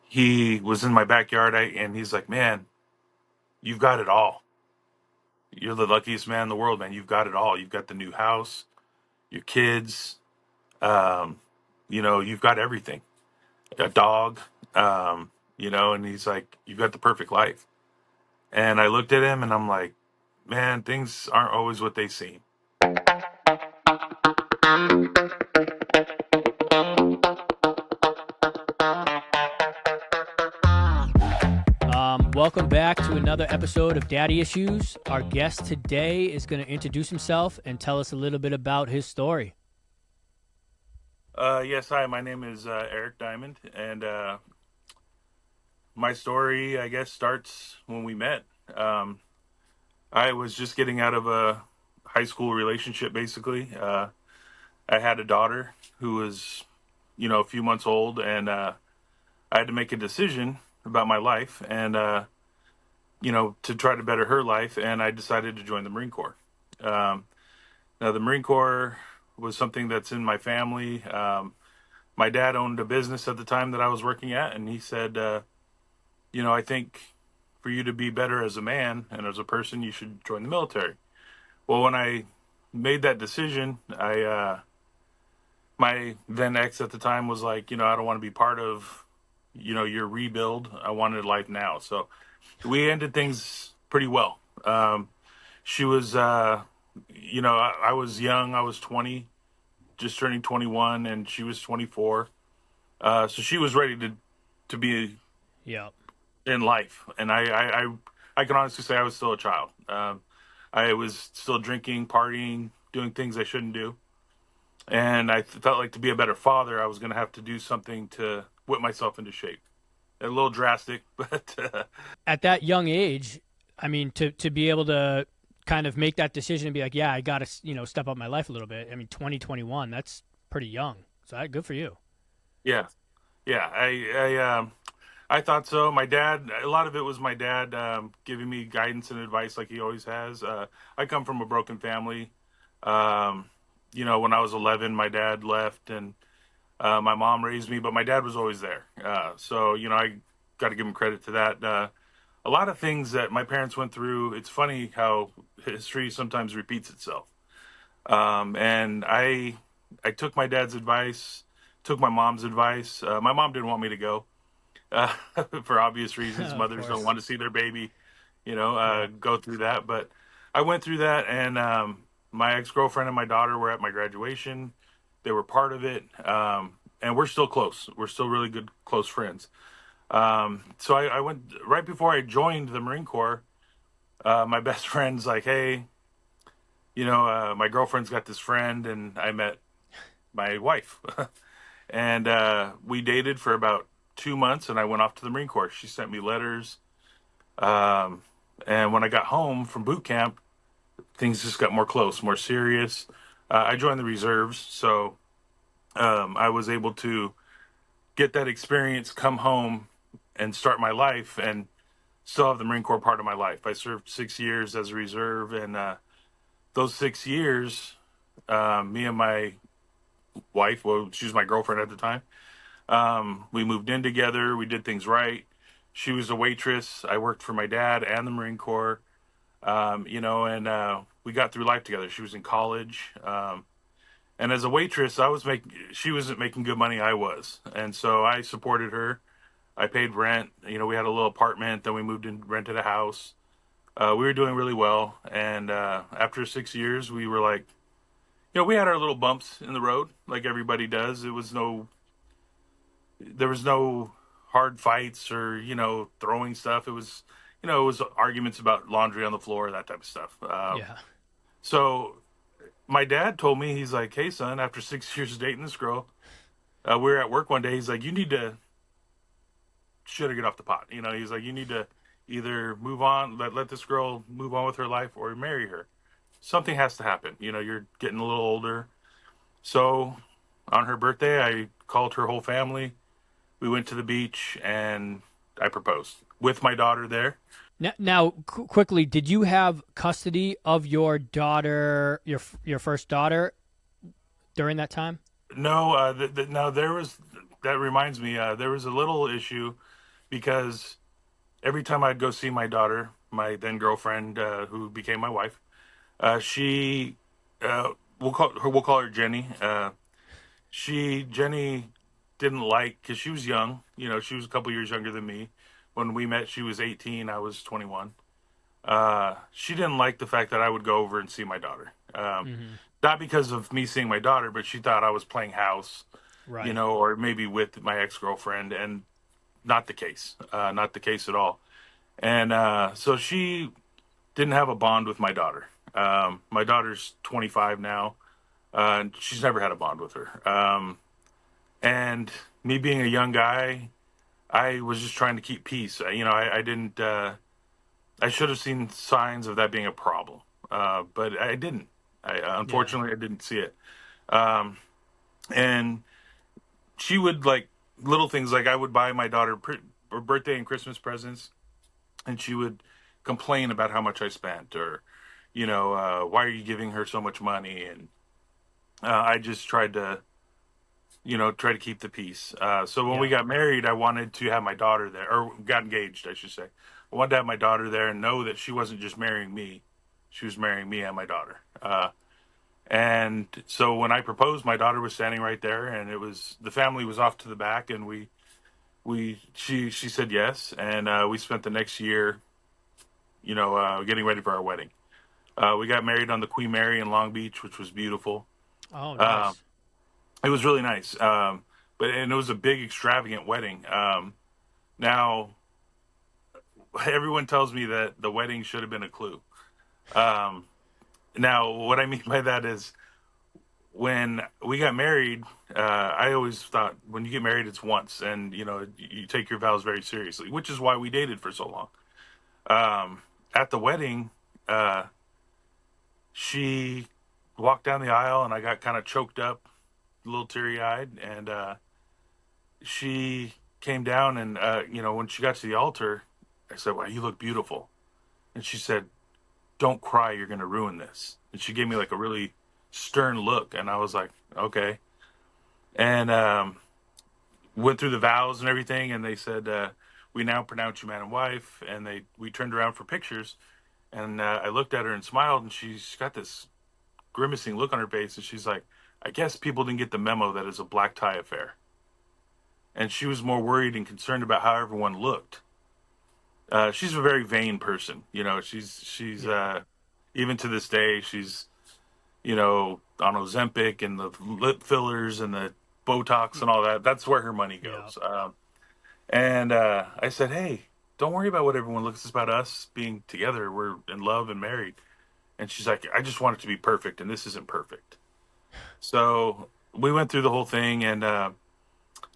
he was in my backyard, and he's like, "Man, you've got it all. You're the luckiest man in the world, man. You've got it all. You've got the new house, your kids, um, you've got everything, a dog, and he's like, you've got the perfect life." And I looked at him and I'm like, man, things aren't always what they seem. Welcome back to another episode of Daddy Issues. Our guest today is going to introduce himself and tell us a little bit about his story. Yes, hi, my name is Erik Diamond, and my story, I guess, starts when we met. Um, I was just getting out of a high school relationship, basically. I had a daughter who was, a few months old, and I had to make a decision about my life and, to try to better her life, and I decided to join the Marine Corps. Um, Now, the Marine Corps was something that's in my family. My dad owned a business at the time that I was working at, and he said, I think for you to be better as a man and as a person, you should join the military. Well, when I made that decision, my then ex at the time was like, I don't want to be part of, your rebuild. I wanted life now. So we ended things pretty well. She was, I was young. I was 20, just turning 21, and she was 24. So she was ready to be Yeah. in life, and I can honestly say I was still a child. I was still drinking, partying, doing things I shouldn't do, and I felt like to be a better father, I was going to have to do something to whip myself into shape. A little drastic, but At that young age, I mean, to be able to kind of make that decision and be like, yeah, I got to, step up my life a little bit. I mean, 2021, that's pretty young. So good for you. yeah, yeah. I thought so. My dad, a lot of it was my dad giving me guidance and advice like he always has. I come from a broken family. Um, when I was 11, my dad left, and my mom raised me, but my dad was always there. So, I got to give him credit to that. A lot of things that my parents went through, it's funny how history sometimes repeats itself. And I took my dad's advice, took my mom's advice. My mom didn't want me to go uh, for obvious reasons. Of Mothers don't course. want to see their baby, Yeah. go through that. But I went through that, and my ex girlfriend and my daughter were at my graduation. They were part of it, and we're still close. We're still really good, close friends. So I went right before I joined the Marine Corps. My best friend's like, "Hey, my girlfriend's got this friend," and I met my wife, and we dated for about 2 months, and I went off to the Marine Corps. She sent me letters. Um, and when I got home from boot camp, things just got more close, more serious. I joined the reserves, so I was able to get that experience, come home, and start my life, and still have the Marine Corps part of my life. I served 6 years as a reserve, and those 6 years, me and my wife, well, she was my girlfriend at the time, we moved in together. We did things right. She was a waitress. I worked for my dad and the Marine Corps. And we got through life together. She was in college, and as a waitress, she wasn't making good money. I was, and so I supported her. I paid rent. We had a little apartment. Then we moved in, rented a house. We were doing really well, and after 6 years, we were like, we had our little bumps in the road, like everybody does. There was no hard fights or throwing stuff. It was arguments about laundry on the floor, that type of stuff. Yeah. So my dad told me, he's like, "Hey son, after 6 years of dating this girl, we were at work one day. He's like, you need to shit or get off the pot. He's like, you need to either move on, let this girl move on with her life, or marry her. Something has to happen. You're getting a little older." So on her birthday, I called her whole family. We went to the beach, and I proposed with my daughter there. Now, quickly, did you have custody of your daughter, your first daughter, during that time? No, no, there was. That reminds me. There was a little issue. because every time I'd go see my daughter, my then girlfriend, who became my wife, she, we'll call her Jenny. Jenny didn't like, because she was young. She was a couple years younger than me. When we met, she was 18. I was 21. She didn't like the fact that I would go over and see my daughter. Mm-hmm. Not because of me seeing my daughter, but she thought I was playing house, Right. or maybe with my ex girlfriend, and not the case. Not the case at all. And so she didn't have a bond with my daughter. My daughter's 25 now, and she's never had a bond with her. And me being a young guy, I was just trying to keep peace. I didn't. I should have seen signs of that being a problem, but I didn't. Yeah. Unfortunately, I didn't see it. Um, and she would like little things, like I would buy my daughter her birthday and Christmas presents, and she would complain about how much I spent, or why are you giving her so much money? And I just tried to try to keep the peace. So when we Yeah. got married, I wanted to have my daughter there, or got engaged, I should say. I wanted to have my daughter there and know that she wasn't just marrying me; she was marrying me and my daughter. And so when I proposed, my daughter was standing right there, and the family was off to the back, and she said yes, and we spent the next year, getting ready for our wedding. We got married on the Queen Mary in Long Beach, which was beautiful. Oh, Um, nice. it was really nice. And it was a big, extravagant wedding. Now, everyone tells me that the wedding should have been a clue. Um, Now, what I mean by that is, when we got married, I always thought when you get married, it's once, and you take your vows very seriously, which is why we dated for so long. At the wedding, uh, she walked down the aisle, and I got kind of choked up, a little teary eyed, and she came down, and when she got to the altar, I said, "Wow, you look beautiful," and she said, "Don't cry, you're going to ruin this." And she gave me like a really stern look, and I was like, "Okay." And went through the vows and everything, and they said, "We now pronounce you man and wife." And we turned around for pictures, and I looked at her and smiled, and she's got this grimacing look on her face, and she's like, "I guess people didn't get the memo that it's a black tie affair." And she was more worried and concerned about how everyone looked. She's a very vain person, she's Yeah. even to this day, she's on Ozempic and the lip fillers and the Botox and all that. That's where her money Yeah. goes. And I said, "Hey, don't worry about what everyone looks. It's about us being together. We're in love and married." And she's like, "I just want it to be perfect, and this isn't perfect." So we went through the whole thing, and uh,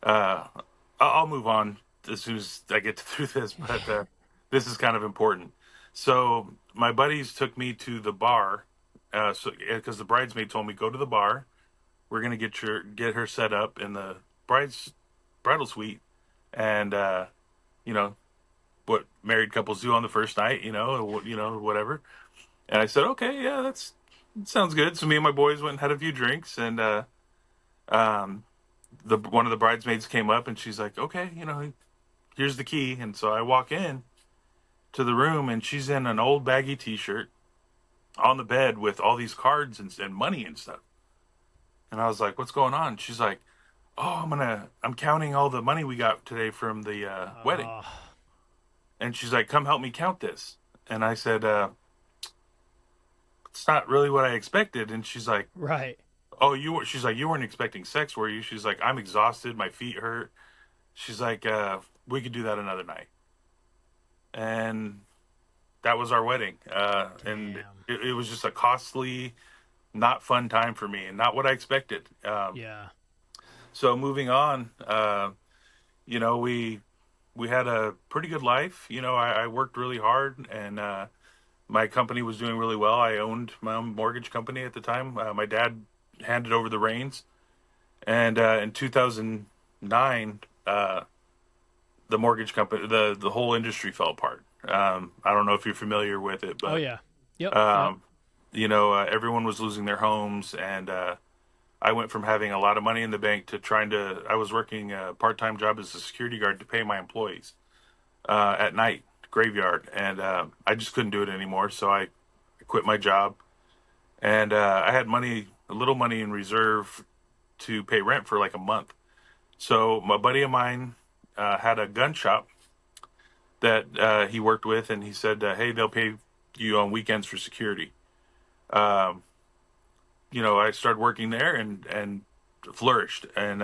I'll move on as soon as I get through this, but this is kind of important. So my buddies took me to the bar, so because the bridesmaid told me, "Go to the bar. We're gonna get her set up in the bridal suite, and you know what married couples do on the first night, whatever." And I said, "Okay, yeah, that sounds good." So me and my boys went and had a few drinks, and um, the one of the bridesmaids came up, and she's like, "Okay, here's the key." And so I walk in to the room, and she's in an old baggy T-shirt on the bed with all these cards and money and stuff. And I was like, "What's going on?" She's like, "Oh, I'm counting all the money we got today from the wedding." Uh, And she's like, "Come help me count this." And I said, "It's not really what I expected." And she's like, right. "Oh, she's like, "You weren't expecting sex, were you?" She's like, "I'm exhausted. My feet hurt." She's like, "We could do that another night." And that was our wedding. And Damn. it was just a costly, not fun time for me, and not what I expected. Yeah. So moving on, we had a pretty good life. I worked really hard, and my company was doing really well. I owned my own mortgage company at the time. My dad handed over the reins, and in 2009, the mortgage company, the whole industry fell apart. I don't know if you're familiar with it, Oh but yeah. Yep. Yep. um, everyone was losing their homes, and I went from having a lot of money in the bank to I was working a part-time job as a security guard to pay my employees. at night, graveyard, and I just couldn't do it anymore. So I quit my job, and I had money, a little money in reserve to pay rent for like a month. So my buddy of mine had a gun shop that he worked with, and he said, "Hey, they'll pay you on weekends for security." Um, I started working there and flourished, and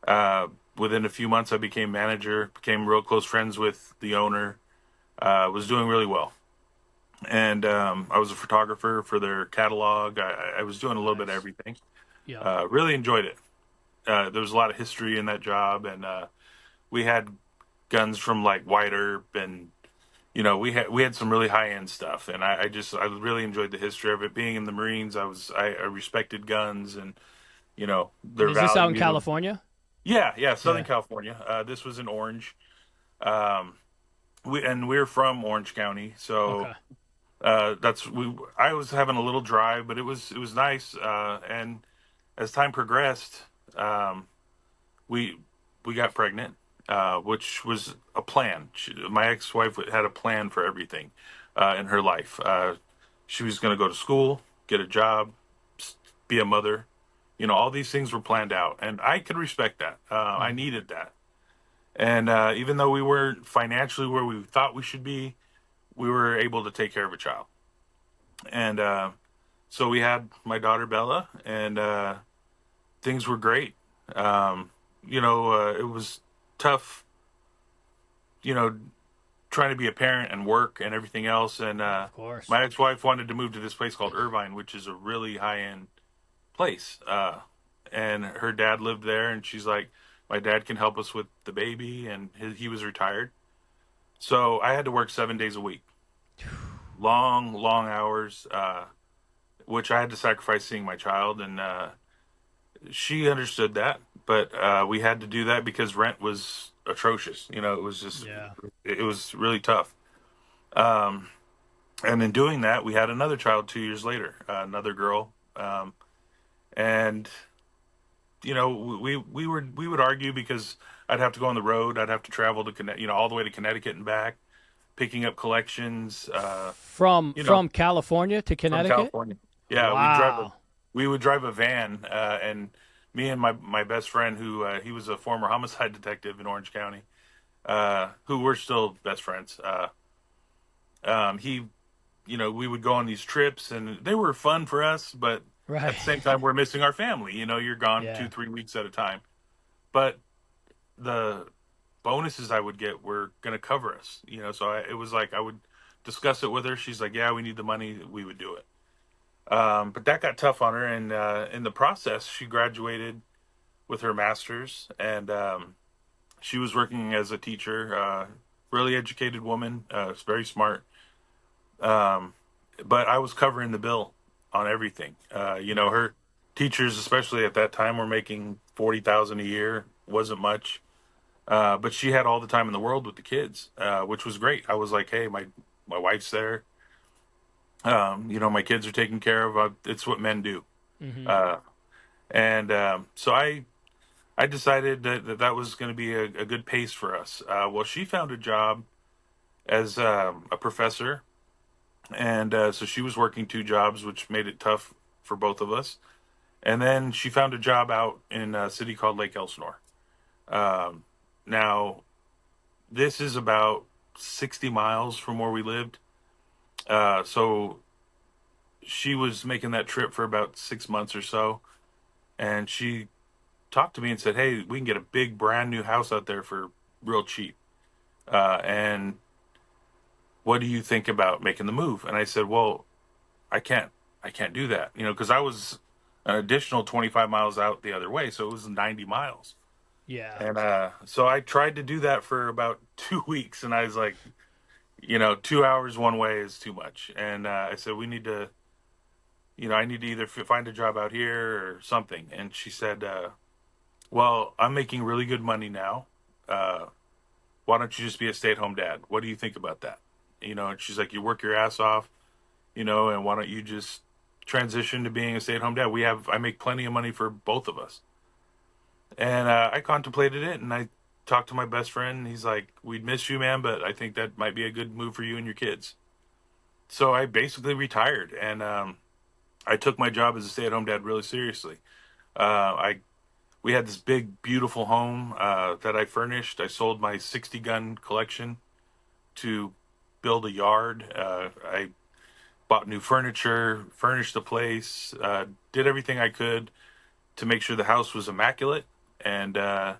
uh, within a few months, I became manager, became real close friends with the owner. Was doing really well, and I was a photographer for their catalog. I was doing a little bit of Nice. everything. Yep. Really enjoyed it. There was a lot of history in that job, and we had guns from like White Earp, and we had some really high end stuff. And I really enjoyed the history of it. Being in the Marines, I respected guns and And their is this out in value. California? Yeah, yeah, Southern Yeah. California. This was in Orange. Um, we're from Orange County, so Okay. that's we. I was having a little drive, but it was nice. And as time progressed, um, we we got pregnant, which was a plan. My ex-wife had a plan for everything in her life. She was going to go to school, get a job, be a mother. All these things were planned out, and I could respect that. I Mm-hmm. needed that. And even though we weren't financially where we thought we should be, we were able to take care of a child. And so we had my daughter Bella, and things were great. Um, it was tough, you know, trying to be a parent and work and everything else. And Of course. my ex-wife wanted to move to this place called Irvine, which is a really high-end place. And her dad lived there, and she's like, my dad can help us with the baby, and he was retired. So I had to work 7 days a week, long, long hours, which I had to sacrifice seeing my child. And she understood that, but we had to do that because rent was atrocious. It was just, Yeah. it was really tough. Um, and in doing that, we had another child 2 years later, another girl. And we would argue because I'd have to go on the road. I'd have to travel to all the way to Connecticut and back, picking up collections. From You know, from California to from Connecticut? California. Yeah, Wow. we would drive a van, and me and my best friend, who he was a former homicide detective in Orange County, who we're still best friends. He, we would go on these trips, and they were fun for us, but Right. at the same time, we're missing our family. You're gone Yeah. 2-3 weeks at a time, but the bonuses I would get were going to cover us. So it was like I would discuss it with her. She's like, "Yeah, we need the money. We would do it." But that got tough on her, and in the process, she graduated with her master's, and she was working as a teacher. Really educated woman, very smart. Um, but I was covering the bill on everything. Right. Her teachers, especially at that time, were making 40,000 a year. Wasn't much, but she had all the time in the world with the kids, which was great. I was like, "Hey, my wife's there. My kids are taken care of. It's what men do." Mm-hmm. Uh, and so I decided that was going to be a good pace for us. Well, she found a job as a professor, and so she was working two jobs, which made it tough for both of us. And then she found a job out in a city called Lake Elsinore. Um, Now, this is about 60 miles from where we lived. So she was making that trip for about 6 months or so, and she talked to me and said, "Hey, we can get a big brand new house out there for real cheap. And what do you think about making the move?" And I said, "Well, I can't, I can't do that, because I was an additional 25 miles out the other way, so it was 90 miles." Yeah. And so I tried to do that for about 2 weeks, and I was like, 2 hours one way is too much. And I said, we need to, I need to either find a job out here or something. And she said, "Well, I'm making really good money now. Uh, why don't you just be a stay-at-home dad? What do you think about that?" And she's like, "You work your ass off, and why don't you just transition to being a stay-at-home dad? I make plenty of money for both of us." And I contemplated it, and I talked to my best friend. He's like, "We'd miss you, man, but I think that might be a good move for you and your kids." So I basically retired, and I took my job as a stay-at-home dad really seriously. I We had this big, beautiful home that I furnished. I sold my 60 gun collection to build a yard. I bought new furniture, furnished the place, did everything I could to make sure the house was immaculate. And I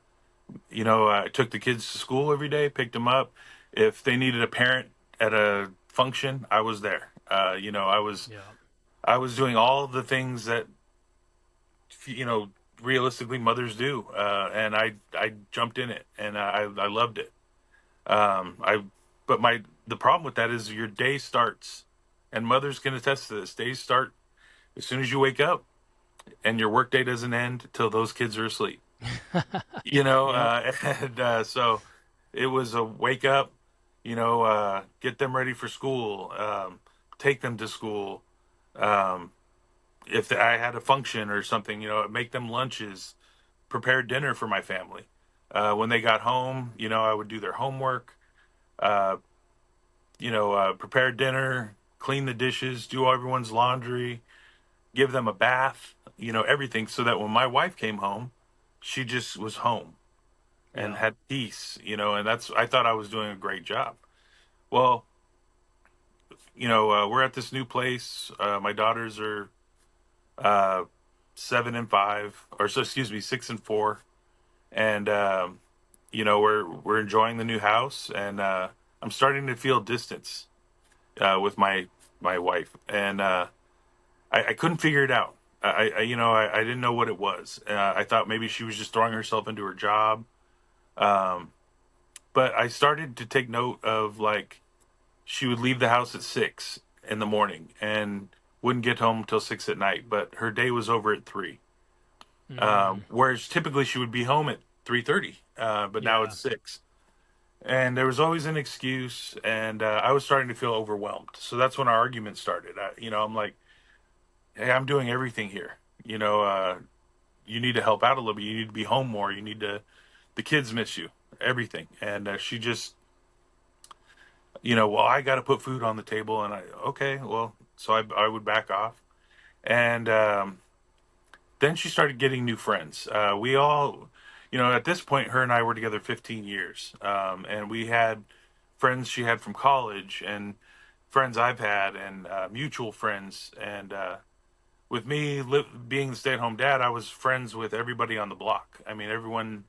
took the kids to school every day, picked them up. If they needed a parent at a function, I was there. Yeah. I was doing all the things that you know realistically mothers do, and I jumped in it, and I loved it. I But my the problem with that is your day starts, and mothers can attest to this. Days start as soon as you wake up, and your work day doesn't end till those kids are asleep. Yep. And so it was a wake up, get them ready for school, take them to school. Um, if I had a function or something, make them lunches, prepare dinner for my family. When they got home, I would do their homework, uh, prepare dinner, clean the dishes, do everyone's laundry, give them a bath, everything, so that when my wife came home, she just was home and Yeah. had peace, and I thought I was doing a great job. Well, we're at this new place. My daughters are uh, 7 and 5, or so, excuse me, 6 and 4, and we're enjoying the new house, and I'm starting to feel distance with my wife, and I couldn't figure it out. I didn't know what it was. I thought maybe she was just throwing herself into her job, um, but I started to take note of, like, she would leave the house at 6 in the morning and wouldn't get home till 6 at night, but her day was over at 3. Mm, Whereas typically she would be home at 3:30, but now yeah. it's 6. And there was always an excuse, and I was starting to feel overwhelmed. So that's when our argument started. I'm like, "Hey, I'm doing everything here. You need to help out a little bit. You need to be home more. You need to. The kids miss you. Everything." And she just, well, I got to put food on the table, and okay, well, so I would back off, and then she started getting new friends. We all, at this point, her and I were together 15 years, and we had friends she had from college, and friends I've had, and mutual friends. And with me being the stay-at-home dad, I was friends with everybody on the block. I mean, everyone.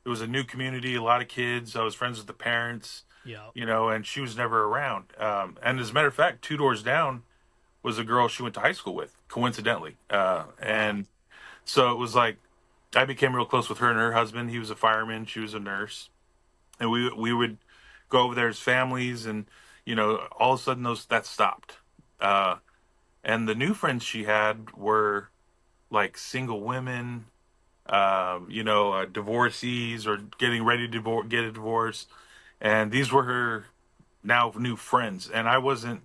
It was a new community, a lot of kids. I was friends with the parents, Yeah. and she was never around. And as a matter of fact, 2 doors down was a girl she went to high school with, coincidentally. Wow. And so it was like I became real close with her and her husband. He was a fireman, she was a nurse, and we would go over there as families, and all of a sudden those that stopped. Uh, and the new friends she had were like single women, divorcees or getting ready to get a divorce, and these were her now new friends, and I wasn't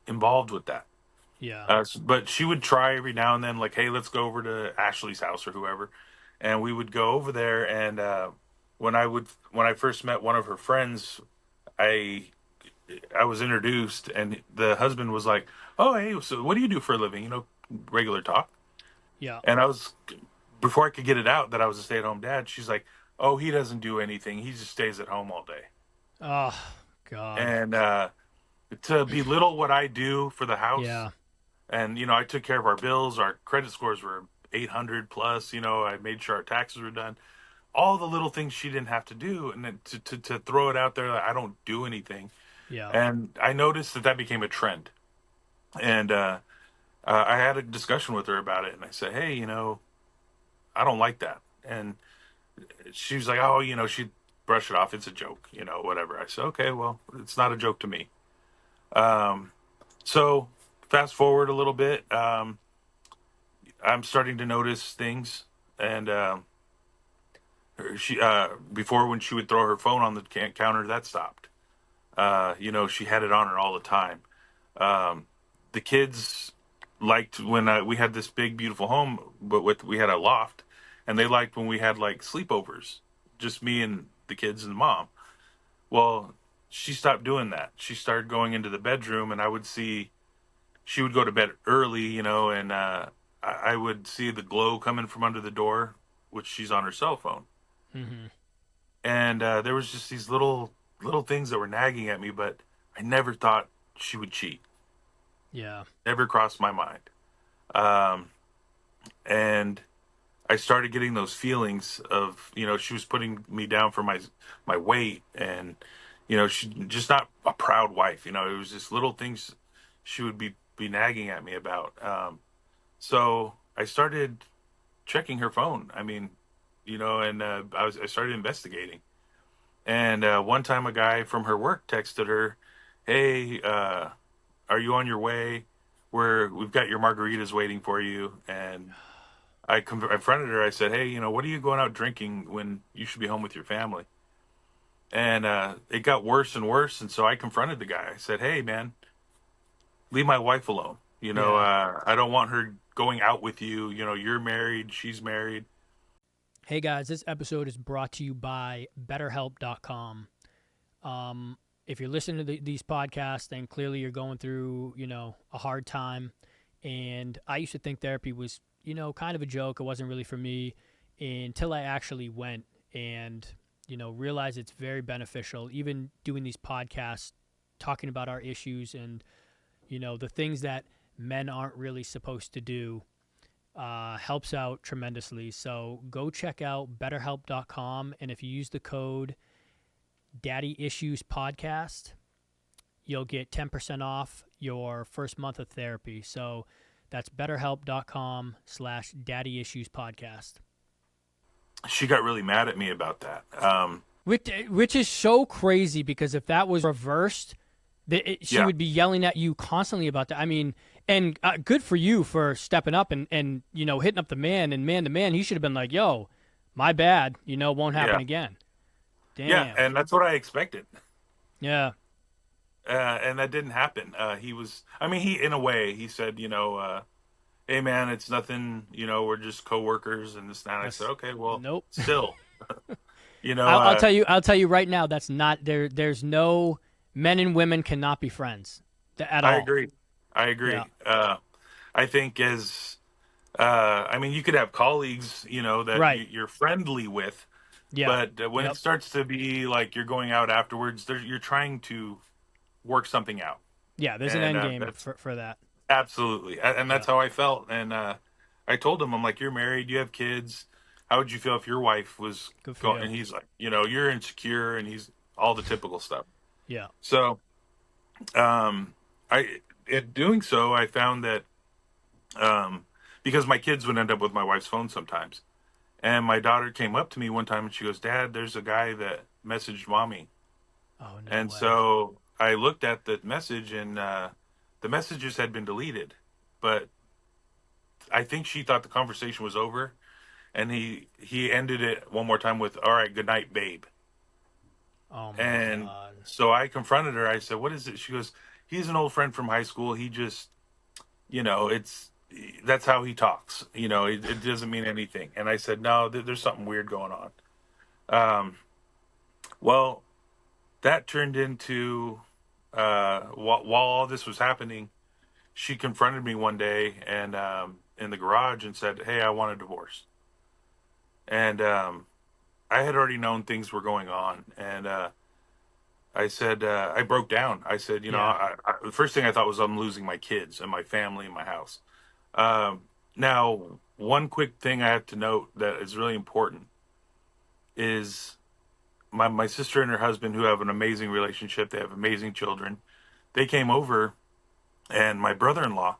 involved with that. Yeah. But she would try every now and then, like, "Hey, let's go over to Ashley's house or whoever," and we would go over there. And when I first met one of her friends, I I was introduced, and the husband was like, "Oh, hey, so what do you do for a living?" Regular talk. Yeah. And I was before I could get it out that I was a stay-at-home dad. She's like, "Oh, he doesn't do anything. He just stays at home all day." Oh God. And to belittle what I do for the house, Yeah. and I took care of our bills. Our credit scores were 800 plus. I made sure our taxes were done. All the little things she didn't have to do, and then to throw it out there that I don't do anything. Yeah. And I noticed that became a trend. And I had a discussion with her about it, and I said, "Hey, I don't like that." And she was like, "Oh, she'd brush it off. It's a joke, whatever." I said, "Okay, well, it's not a joke to me." Um, so fast forward a little bit. I'm starting to notice things, and she before, when she would throw her phone on the counter, that stopped. She had it on her all the time. Um, the kids liked when we had this big, beautiful home, but we had a loft, and they liked when we had like sleepovers, just me and the kids and the mom. Well, she stopped doing that. She started going into the bedroom, and I would see she would go to bed early, and I would see the glow coming from under the door, which she's on her cell phone. Mm-hmm. And there was just these little things that were nagging at me, but I never thought she would cheat. Yeah. Never crossed my mind. Um, and I started getting those feelings of, she was putting me down for my weight, and she just not a proud wife. It was just little things she would be nagging at me about. So I started checking her phone. I mean, and I started investigating. And one time, a guy from her work texted her, "Hey, are you on your way? We've got your margaritas waiting for you." And I confronted her. I said, "Hey, what are you going out drinking when you should be home with your family?" And it got worse and worse. And so I confronted the guy. I said, "Hey, man, leave my wife alone. Yeah. I don't want her going out with you. You're married. She's married." Hey guys, this episode is brought to you by BetterHelp.com. If you're listening to these podcasts, then clearly you're going through, a hard time. And I used to think therapy was, kind of a joke. It wasn't really for me until I actually went and, realized it's very beneficial. Even doing these podcasts, talking about our issues and, the things that men aren't really supposed to do helps out tremendously. So go check out betterhelp.com. And if you use the code Daddy Issues Podcast, you'll get 10% off your first month of therapy. So that's betterhelp.com/Daddy Issues Podcast. She got really mad at me about that. Which is so crazy because if that was reversed, she Yeah, would be yelling at you constantly about that. I mean, and good for you for stepping up and hitting up the man, and man to man, he should have been like, "Yo, my bad. Won't happen yeah, again." yeah, Damn. and that's what I expected. Yeah. And that didn't happen. He was, I mean, in a way, he said, "Hey, man, it's nothing. We're just coworkers and this and that." I said, That's "Okay, well, nope. still, you know, I'll uh, tell you. I'll tell you right now. That's not there. There's no men and women cannot be friends at I all. agree. I Yeah. agree. I think I mean, you could have colleagues, that Right. you're friendly with, Yeah. but when it Yep. starts to be like you're going out afterwards, you're trying to work something out, Yeah. There's an and end game that's for that. absolutely, and Yeah. that's how I felt. And I told him, I'm like, "You're married, you have kids. How would you feel if your wife was Good for going?" you. And he's like, "You're insecure," and he's all the typical stuff. Yeah. So, um, in doing so, I found that um, because my kids would end up with my wife's phone sometimes, and my daughter came up to me one time and she goes, "Dad, there's a guy that messaged mommy," Oh no and way. so I looked at the message, and the messages had been deleted, but I think she thought the conversation was over, and he ended it one more time with, "All right, good night, babe." Oh my And god. so I confronted her. I said, "What is it?" She goes, "He's an old friend from high school. He just, it's that's how he talks. It doesn't mean anything." And I said, "No, there's something weird going on." Um, well, that turned into while all this was happening, she confronted me one day and in the garage and said, "Hey, I want a divorce." And I had already known things were going on, and I said, I broke down. I said, Yeah. the first thing I thought was I'm losing my kids and my family and my house. Now, one quick thing I have to note that is really important is my sister and her husband, who have an amazing relationship. They have amazing children. They came over, and my brother-in-law,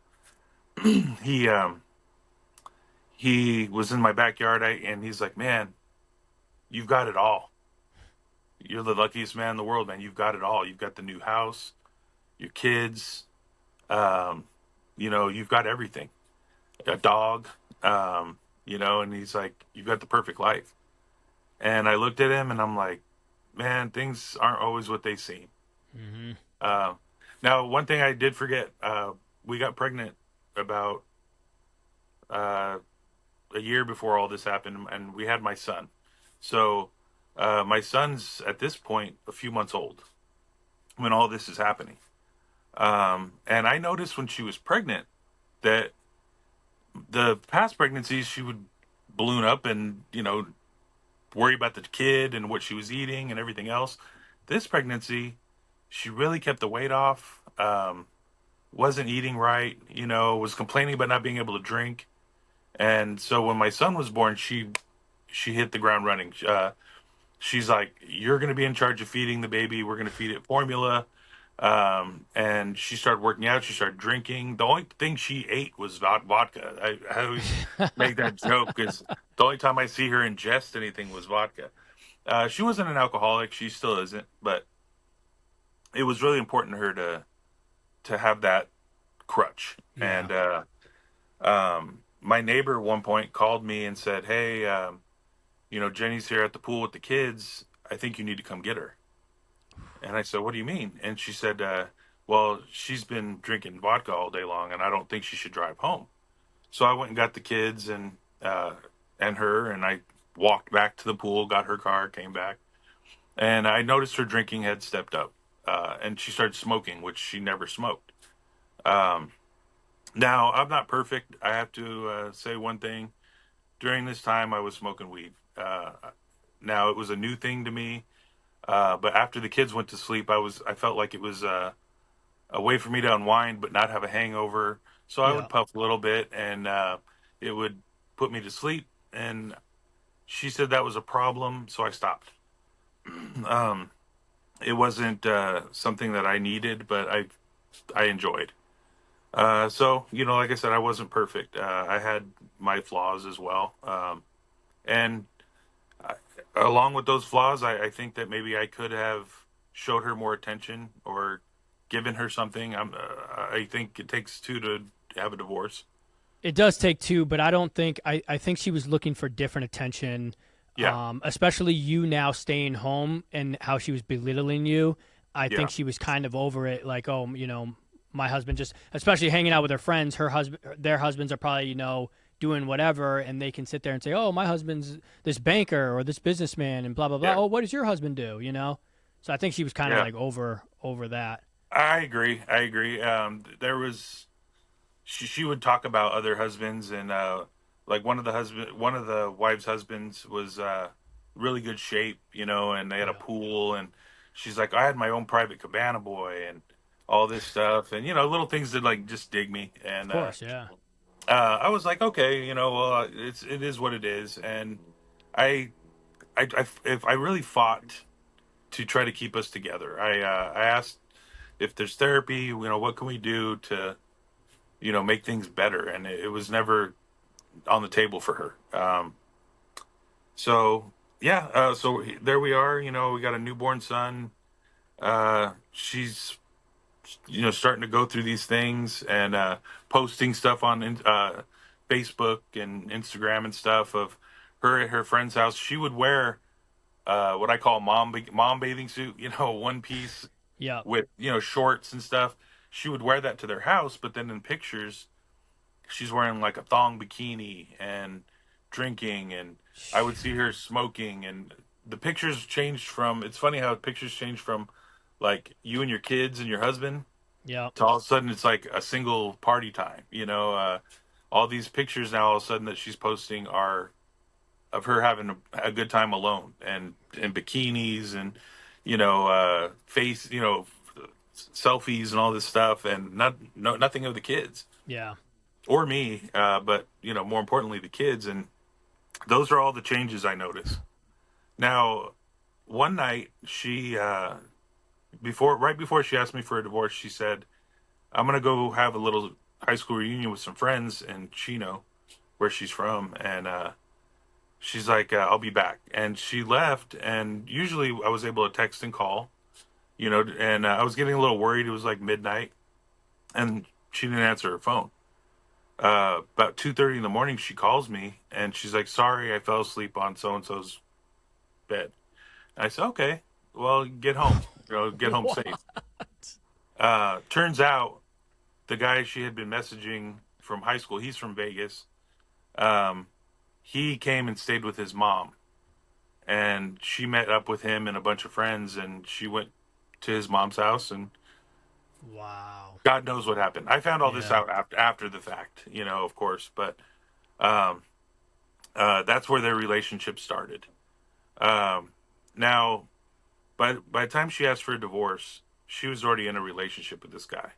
he he was in my backyard, and he's like, "Man, you've got it all. You're the luckiest man in the world, man. You've got it all. You've got the new house, your kids, um, you've got everything. A dog, and he's like, you've got the perfect life." And I looked at him and I'm like, "Man, things aren't always what they seem." Mm-hmm. Uh, Now, one thing I did forget, we got pregnant about uh, a year before all this happened, and we had my son. So My son's at this point a few months old when all this is happening. And I noticed when she was pregnant that the past pregnancies she would balloon up and worry about the kid and what she was eating and everything else. This pregnancy, she really kept the weight off. Wasn't eating right. Was complaining about not being able to drink. And so when my son was born, she hit the ground running. She's like, "You're going to be in charge of feeding the baby. We're going to feed it formula." And she started working out. She started drinking. The only thing she ate was vodka. I always make that joke because the only time I see her ingest anything was vodka. She wasn't an alcoholic. She still isn't, but it was really important to her to have that crutch. Yeah. And my neighbor at one point called me and said, "Hey, Jenny's here at the pool with the kids. I think you need to come get her." And I said, "What do you mean?" And she said, "Well, she's been drinking vodka all day long, and I don't think she should drive home." So I went and got the kids and her, and I walked back to the pool, got her car, came back, and I noticed her drinking had stepped up, and she started smoking, which she never smoked. Um, Now I'm not perfect. I have to say one thing. During this time, I was smoking weed. Now it was a new thing to me. But after the kids went to sleep, I felt like it was a way for me to unwind, but not have a hangover. So I Yeah. would puff a little bit, and it would put me to sleep. And she said that was a problem, so I stopped. um, it wasn't something that I needed, but I enjoyed. So like I said, I wasn't perfect. I had my flaws as well, and I, along with those flaws, I think that maybe I could have showed her more attention or given her something. I think it takes two to have a divorce. It does take two, but I don't think I think she was looking for different attention. Yeah, Especially you now staying home and how she was belittling you. I think yeah, she was kind of over it, like, oh, my husband just, especially hanging out with her friends, their husbands are probably, doing whatever, and they can sit there and say, oh, my husband's this banker or this businessman, and blah blah blah. yeah, Oh, what does your husband do? So I think she was kind of yeah. like over that. I agree. I agree. There was she would talk about other husbands, and like one of the wife's husbands was really good shape, and they had a Yeah, pool, and she's like, I had my own private cabana boy and all this stuff, and little things that like just dig me, of and course, yeah. I was like, okay, well, it is what it is, and I if I really fought to try to keep us together. I asked if there's therapy, what can we do to make things better, and it was never on the table for her. So yeah, so there we are. We got a newborn son. She's starting to go through these things and posting stuff on Facebook and Instagram and stuff of her at her friend's house. She would wear what I call mom bathing suit, one piece Yeah. with shorts and stuff. She would wear that to their house, but then in pictures she's wearing like a thong bikini and drinking, and I would see her smoking, and the pictures changed from, it's funny how pictures change from like you and your kids and your husband Yeah. to all of a sudden it's like a single party time. All these pictures now all of a sudden that she's posting are of her having a good time alone and in bikinis and face selfies and all this stuff, and nothing of the kids Yeah. or me, but more importantly the kids. And those are all the changes I noticed. Now, one night she right before she asked me for a divorce, she said, I'm gonna go have a little high school reunion with some friends in Chino, where she's from, and she's like, I'll be back. And she left, and usually I was able to text and call, and I was getting a little worried. It was like midnight, and she didn't answer her phone. About 2:30 in the morning, she calls me, and she's like, sorry, I fell asleep on so and so's bed. And I said, okay, well, get home, get home What? safe. Turns out the guy she had been messaging from high school, he's from Vegas. Um, he came and stayed with his mom, and she met up with him and a bunch of friends, and she went to his mom's house, and Wow. God knows what happened. I found all this Yeah. out after the fact, of course, but um, that's where their relationship started. Um, now, by the time she asked for a divorce, she was already in a relationship with this guy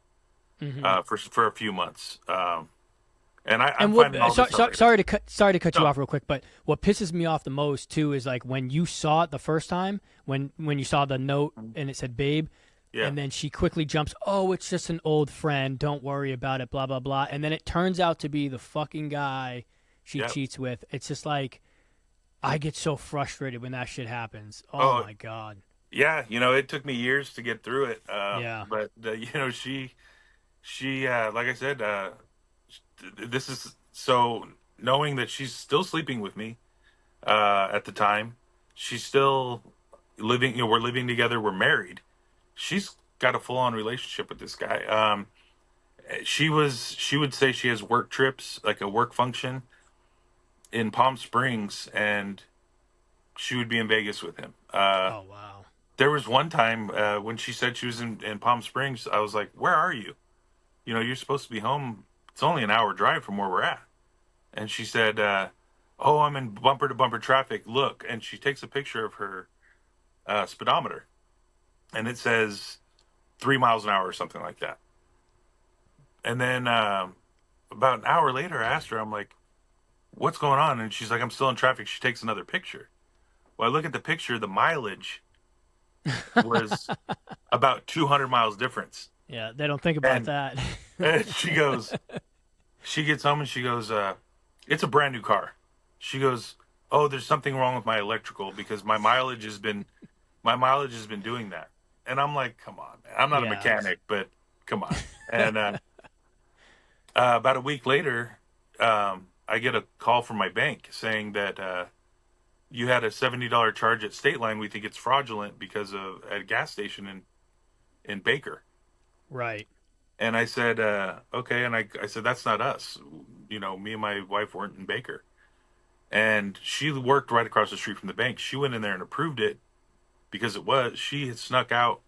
Mm-hmm. for a few months, and I'm And what? finding all So, this out so, later. sorry to cut you No, off real quick, but what pisses me off the most too is like when you saw it the first time, when you saw the note and it said "babe," yeah, and then she quickly jumps, "Oh, it's just an old friend. Don't worry about it." Blah blah blah, and then it turns out to be the fucking guy she yeah. cheats with. It's just like I get so frustrated when that shit happens. Oh Oh, my god. yeah. It took me years to get through it, Yeah. but she like I said, this is so knowing that she's still sleeping with me at the time. She's still living. We're living together. We're married. She's got a full on relationship with this guy. She would say she has work trips, like a work function in Palm Springs, and she would be in Vegas with him. Oh wow. There was one time when she said she was in Palm Springs. I was like, "Where are you? You're supposed to be home. It's only an hour drive from where we're at." And she said, "Oh, I'm in bumper to bumper traffic. Look." And she takes a picture of her speedometer, and it says 3 miles an hour or something like that. And then about an hour later, I asked her, I'm like, "What's going on?" And she's like, "I'm still in traffic." She takes another picture. Well, I look at the picture. The mileage was about 200 miles difference. Yeah, they don't think about And, that. and she gets home and she goes, "It's a brand new car." She goes, "Oh, there's something wrong with my electrical because my mileage has been doing that." And I'm like, "Come on, man. I'm not a Yeah. mechanic, but come on." And about a week later, I get a call from my bank saying that you had a $70 charge at State Line. We think it's fraudulent because of at a gas station in Baker. Right. And I said, okay. And I said, that's not us. Me and my wife weren't in Baker. And she worked right across the street from the bank. She went in there and approved it because she had snuck out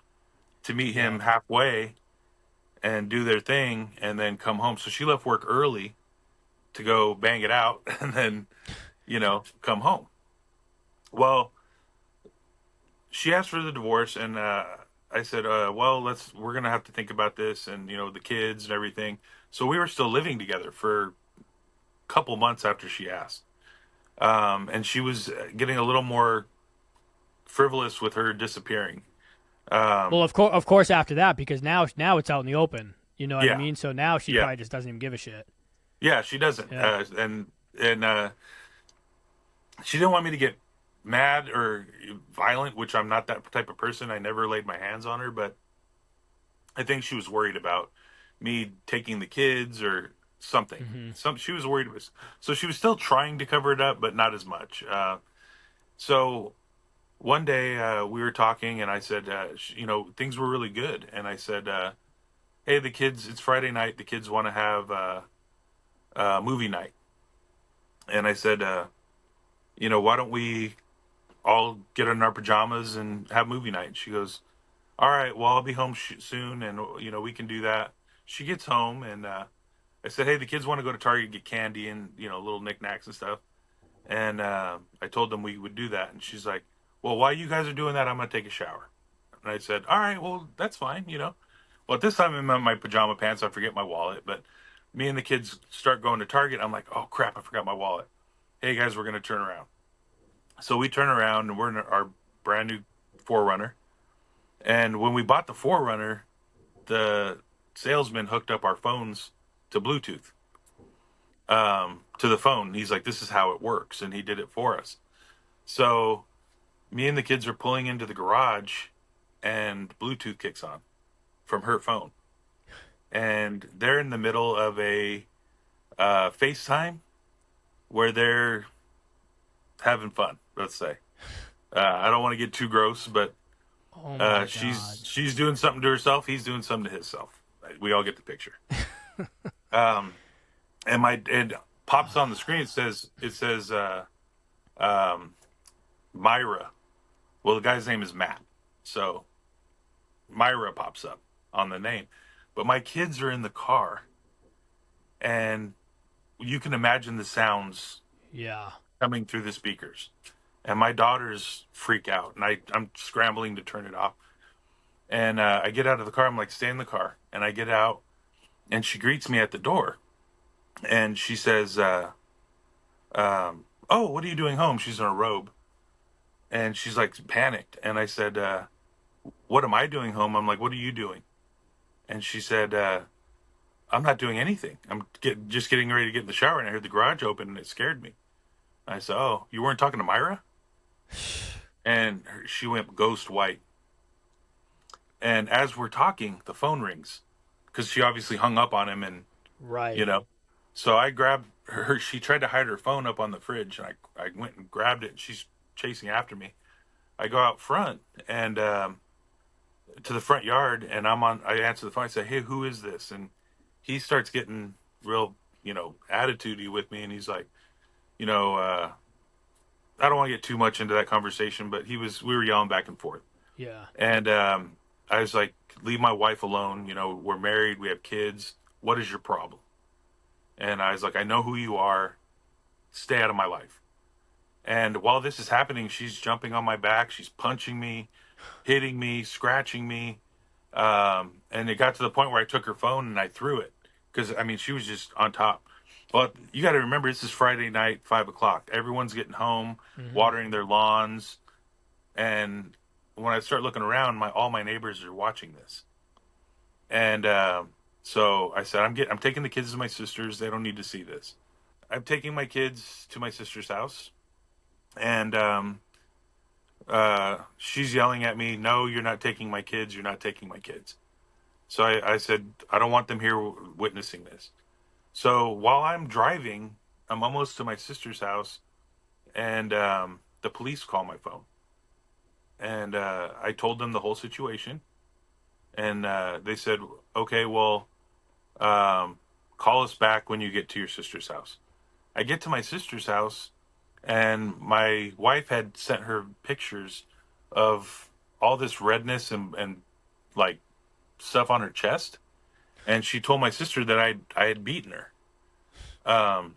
to meet him Yep. halfway and do their thing and then come home. So she left work early to go bang it out and then, come home. Well, she asked for the divorce, and I said, well, we're going to have to think about this and, the kids and everything. So we were still living together for a couple months after she asked. And she was getting a little more frivolous with her disappearing. Um, Well, of course, after that, because now it's out in the open. You know what I yeah, mean? So now she yeah, probably just doesn't even give a shit. yeah, she doesn't. Yeah. And she didn't want me to get mad or violent, which I'm not that type of person. I never laid my hands on her, but I think she was worried about me taking the kids or something. Hmm. She was worried about. So she was still trying to cover it up, but not as much. So one day we were talking, and I said, things were really good, and I said, hey, the kids, it's Friday night. The kids want to have movie night, and I said, why don't we all get in our pajamas and have movie night? She goes, all right, well, I'll be home soon, and we can do that. She gets home, and I said, hey, the kids want to go to Target and get candy and little knickknacks and stuff. And I told them we would do that, and she's like, well, while you guys are doing that, I'm gonna take a shower. And I said, all right, well, that's fine. Well, at this time I'm in my pajama pants. I forget my wallet, but me and the kids start going to Target. I'm like, oh crap, I forgot my wallet. Hey guys, we're gonna turn around. So we turn around and we're in our brand new Forerunner. And when we bought the Forerunner, the salesman hooked up our phones to Bluetooth to the phone. He's like, this is how it works. And he did it for us. So me and the kids are pulling into the garage and Bluetooth kicks on from her phone. And they're in the middle of a FaceTime where they're having fun, let's say. I don't want to get too gross, but Oh my god. she's doing something to herself. He's doing something to himself. We all get the picture. Um, and it pops on the screen. It says um, Myra. Well, the guy's name is Matt. So Myra pops up on the name. But my kids are in the car, and you can imagine the sounds Yeah. coming through the speakers. And my daughters freak out, and I'm scrambling to turn it off. And I get out of the car. I'm like, stay in the car. And I get out, and she greets me at the door. And she says, oh, what are you doing home? She's in a robe. And she's like panicked. And I said, what am I doing home? I'm like, what are you doing? And she said, I'm not doing anything. Just getting ready to get in the shower. And I heard the garage open, and it scared me. I said, oh, you weren't talking to Myra? And she went ghost white. And as we're talking, the phone rings because she obviously hung up on him, and you Right. know. So I grabbed her. She tried to hide her phone up on the fridge, and I went and grabbed it. And she's chasing after me. I go out front and to the front yard, and I answer the phone. I say, "Hey, who is this?" And he starts getting real, attitudey with me, and he's like, you know, uh, I don't want to get too much into that conversation, but we were yelling back and forth. Yeah. And I was like, leave my wife alone. We're married. We have kids. What is your problem? And I was like, I know who you are. Stay out of my life. And while this is happening, she's jumping on my back. She's punching me, hitting me, scratching me. And it got to the point where I took her phone and I threw it because, I mean, she was just on top. But you got to remember, this is Friday night, 5 o'clock. Everyone's getting home, Mm-hmm. watering their lawns. And when I start looking around, all my neighbors are watching this. And so I said, I'm taking the kids to my sister's. They don't need to see this. I'm taking my kids to my sister's house, and she's yelling at me, "No, you're not taking my kids. You're not taking my kids." So I said, I don't want them here witnessing this. So while I'm driving, I'm almost to my sister's house, and the police call my phone, and I told them the whole situation, and they said, "Okay, well, um, call us back when you get to your sister's house." I get to my sister's house, and my wife had sent her pictures of all this redness and like stuff on her chest, and she told my sister that I had beaten her. Um,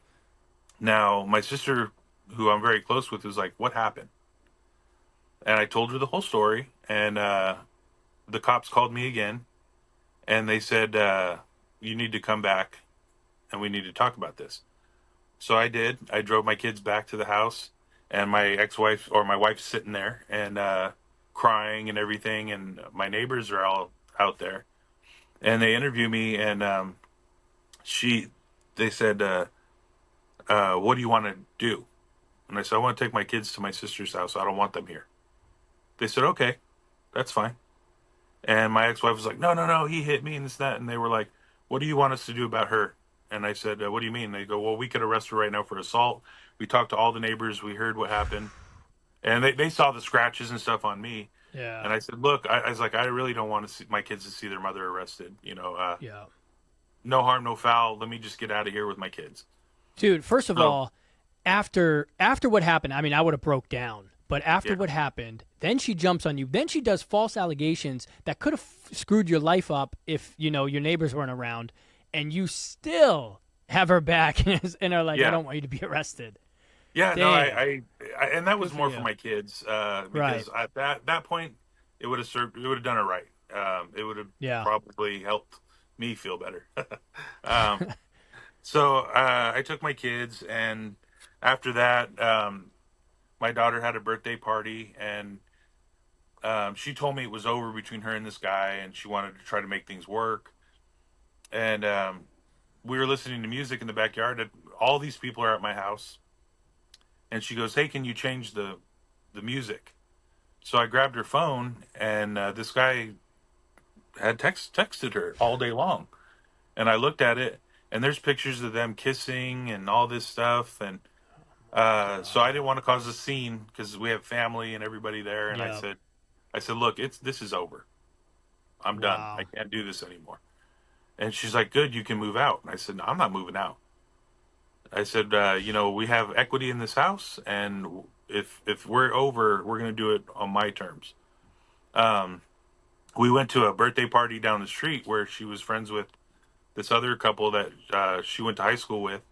Now my sister, who I'm very close with, was like, "What happened?" And I told her the whole story, and the cops called me again, and they said, "You need to come back, and we need to talk about this." So I did. I drove my kids back to the house, and my ex-wife or my wife's sitting there and crying and everything, and my neighbors are all out there, and they interview me, and she, they said, "What do you want to do?" And I said, "I want to take my kids to my sister's house. I don't want them here." They said, "Okay, that's fine." And my ex-wife was like, "No, no, no, he hit me and this, that." And they were like, "What do you want us to do about her?" And I said, "What do you mean?" They go, "Well, we could arrest her right now for assault. We talked to all the neighbors. We heard what happened." And they saw the scratches and stuff on me. Yeah. And I said, "Look, I was like, I really don't want to see my kids to see their mother arrested. Yeah. No harm, no foul. Let me just get out of here with my kids." Dude, first of So all, after what happened, I mean, I would have broke down. But after yeah, what happened, then she jumps on you. Then she does false allegations that could have screwed your life up if your neighbors weren't around, and you still have her back and are like, I yeah, don't want you to be arrested. yeah. No, Damn, and that good was for more for you. my kids Right? because at that point it would have served. It would have done it right. It would have Yeah. probably helped me feel better. um, so I took my kids, and after that, my daughter had a birthday party, and she told me it was over between her and this guy, and she wanted to try to make things work. And we were listening to music in the backyard. And all these people are at my house, and she goes, "Hey, can you change the music?" So I grabbed her phone, and this guy had texted her all day long, and I looked at it, and there's pictures of them kissing and all this stuff, and so I God. didn't want to cause a scene because we have family and everybody there, and Yep. I said, "Look, this is over. I'm done. I Wow. can't do this anymore." And she's like, "Good, you can move out." And I said, "No, I'm not moving out." I said, "We have equity in this house, and if we're over, we're gonna do it on my terms. Um, we went to a birthday party down the street where she was friends with this other couple that she went to high school with,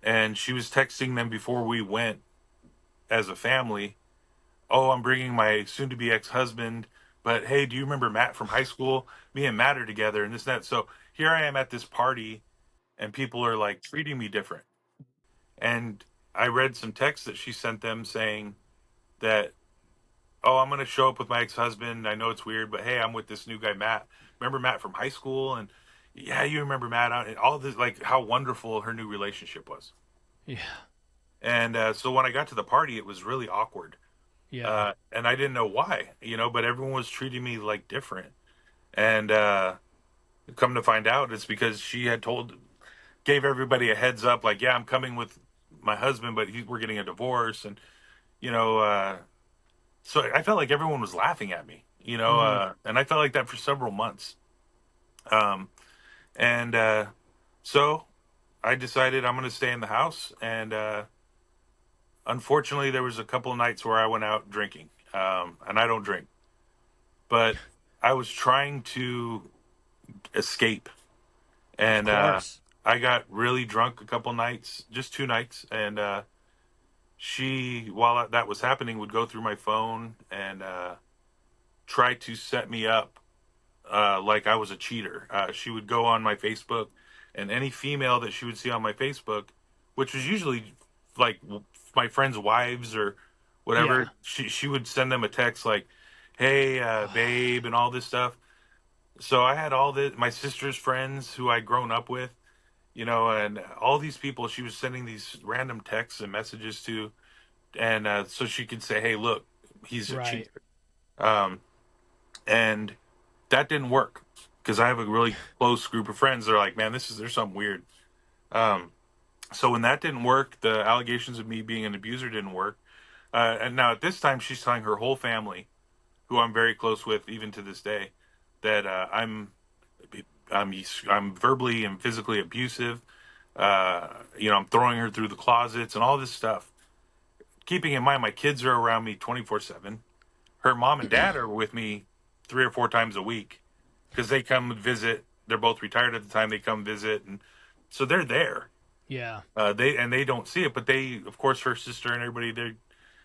and she was texting them before we went as a family. Oh, I'm bringing my soon-to-be ex-husband, but hey, do you remember Matt from high school? Me and Matt are together, and this and that. So here I am at this party, and people are like treating me different. And I read some texts that she sent them saying that, oh, I'm going to show up with my ex-husband. I know it's weird, but hey, I'm with this new guy, Matt. Remember Matt from high school? And yeah, you remember Matt. And all this, like how wonderful her new relationship was. Yeah. And so when I got to the party, it was really awkward. Yeah. And I didn't know why, but everyone was treating me like different. And come to find out, it's because she had gave everybody a heads up, like, yeah, I'm coming with my husband, but we're getting a divorce. And, you know, so I felt like everyone was laughing at me, Mm-hmm. and I felt like that for several months. Um, and so I decided I'm going to stay in the house. And unfortunately, there was a couple of nights where I went out drinking, and I don't drink, but I was trying to escape. Of And course. I got really drunk a couple nights, just 2 nights. And while that was happening, would go through my phone and try to set me up like I was a cheater. She would go on my Facebook, and any female that she would see on my Facebook, which was usually like my friends' wives or Yeah. whatever, she would send them a text like, "Hey, babe," and all this stuff. So I had all my sister's friends who I'd grown up with, and all these people she was sending these random texts and messages to, and so she could say, "Hey, look, he's a Right. cheater." Um, and that didn't work because I have a really close group of friends. They're like, man, there's something weird. Um, so when that didn't work, the allegations of me being an abuser didn't work. And now at this time, she's telling her whole family, who I'm very close with, even to this day, that I'm I'm verbally and physically abusive. I'm throwing her through the closets and all this stuff. Keeping in mind, my kids are around me 24/7. Her mom and dad are with me 3 or 4 times a week because they come visit. They're both retired at the time. They come visit, and so they're there. Yeah. They don't see it, but they, of course, her sister and everybody,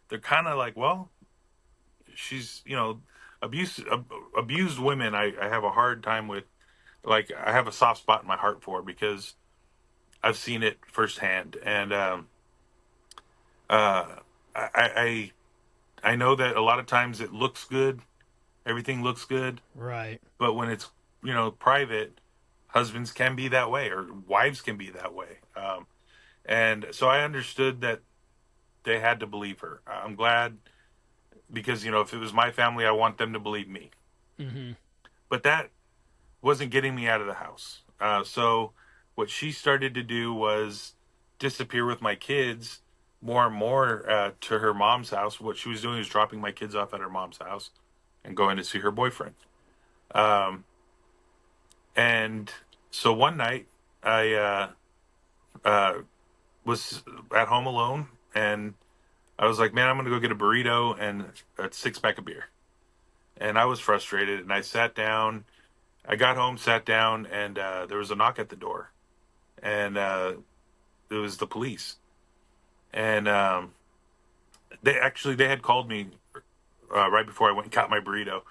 they're kind of like, well, she's abused women. I have a hard time with. Like, I have a soft spot in my heart for because I've seen it firsthand, and uh, I I know that a lot of times it looks good, everything looks good, Right. but when it's private, husbands can be that way or wives can be that way. And so I understood that they had to believe her. I'm glad because if it was my family, I want them to believe me. Mm-hmm. But that wasn't getting me out of the house. So what she started to do was disappear with my kids more and more to her mom's house. What she was doing is dropping my kids off at her mom's house and going to see her boyfriend. Um, and so one night I uh, was at home alone, and I was like, man, I'm going to go get a burrito and a 6 pack of beer. And I was frustrated, and I sat down. I got home, sat down, and there was a knock at the door, and it was the police. And they had called me right before I went and got my burrito,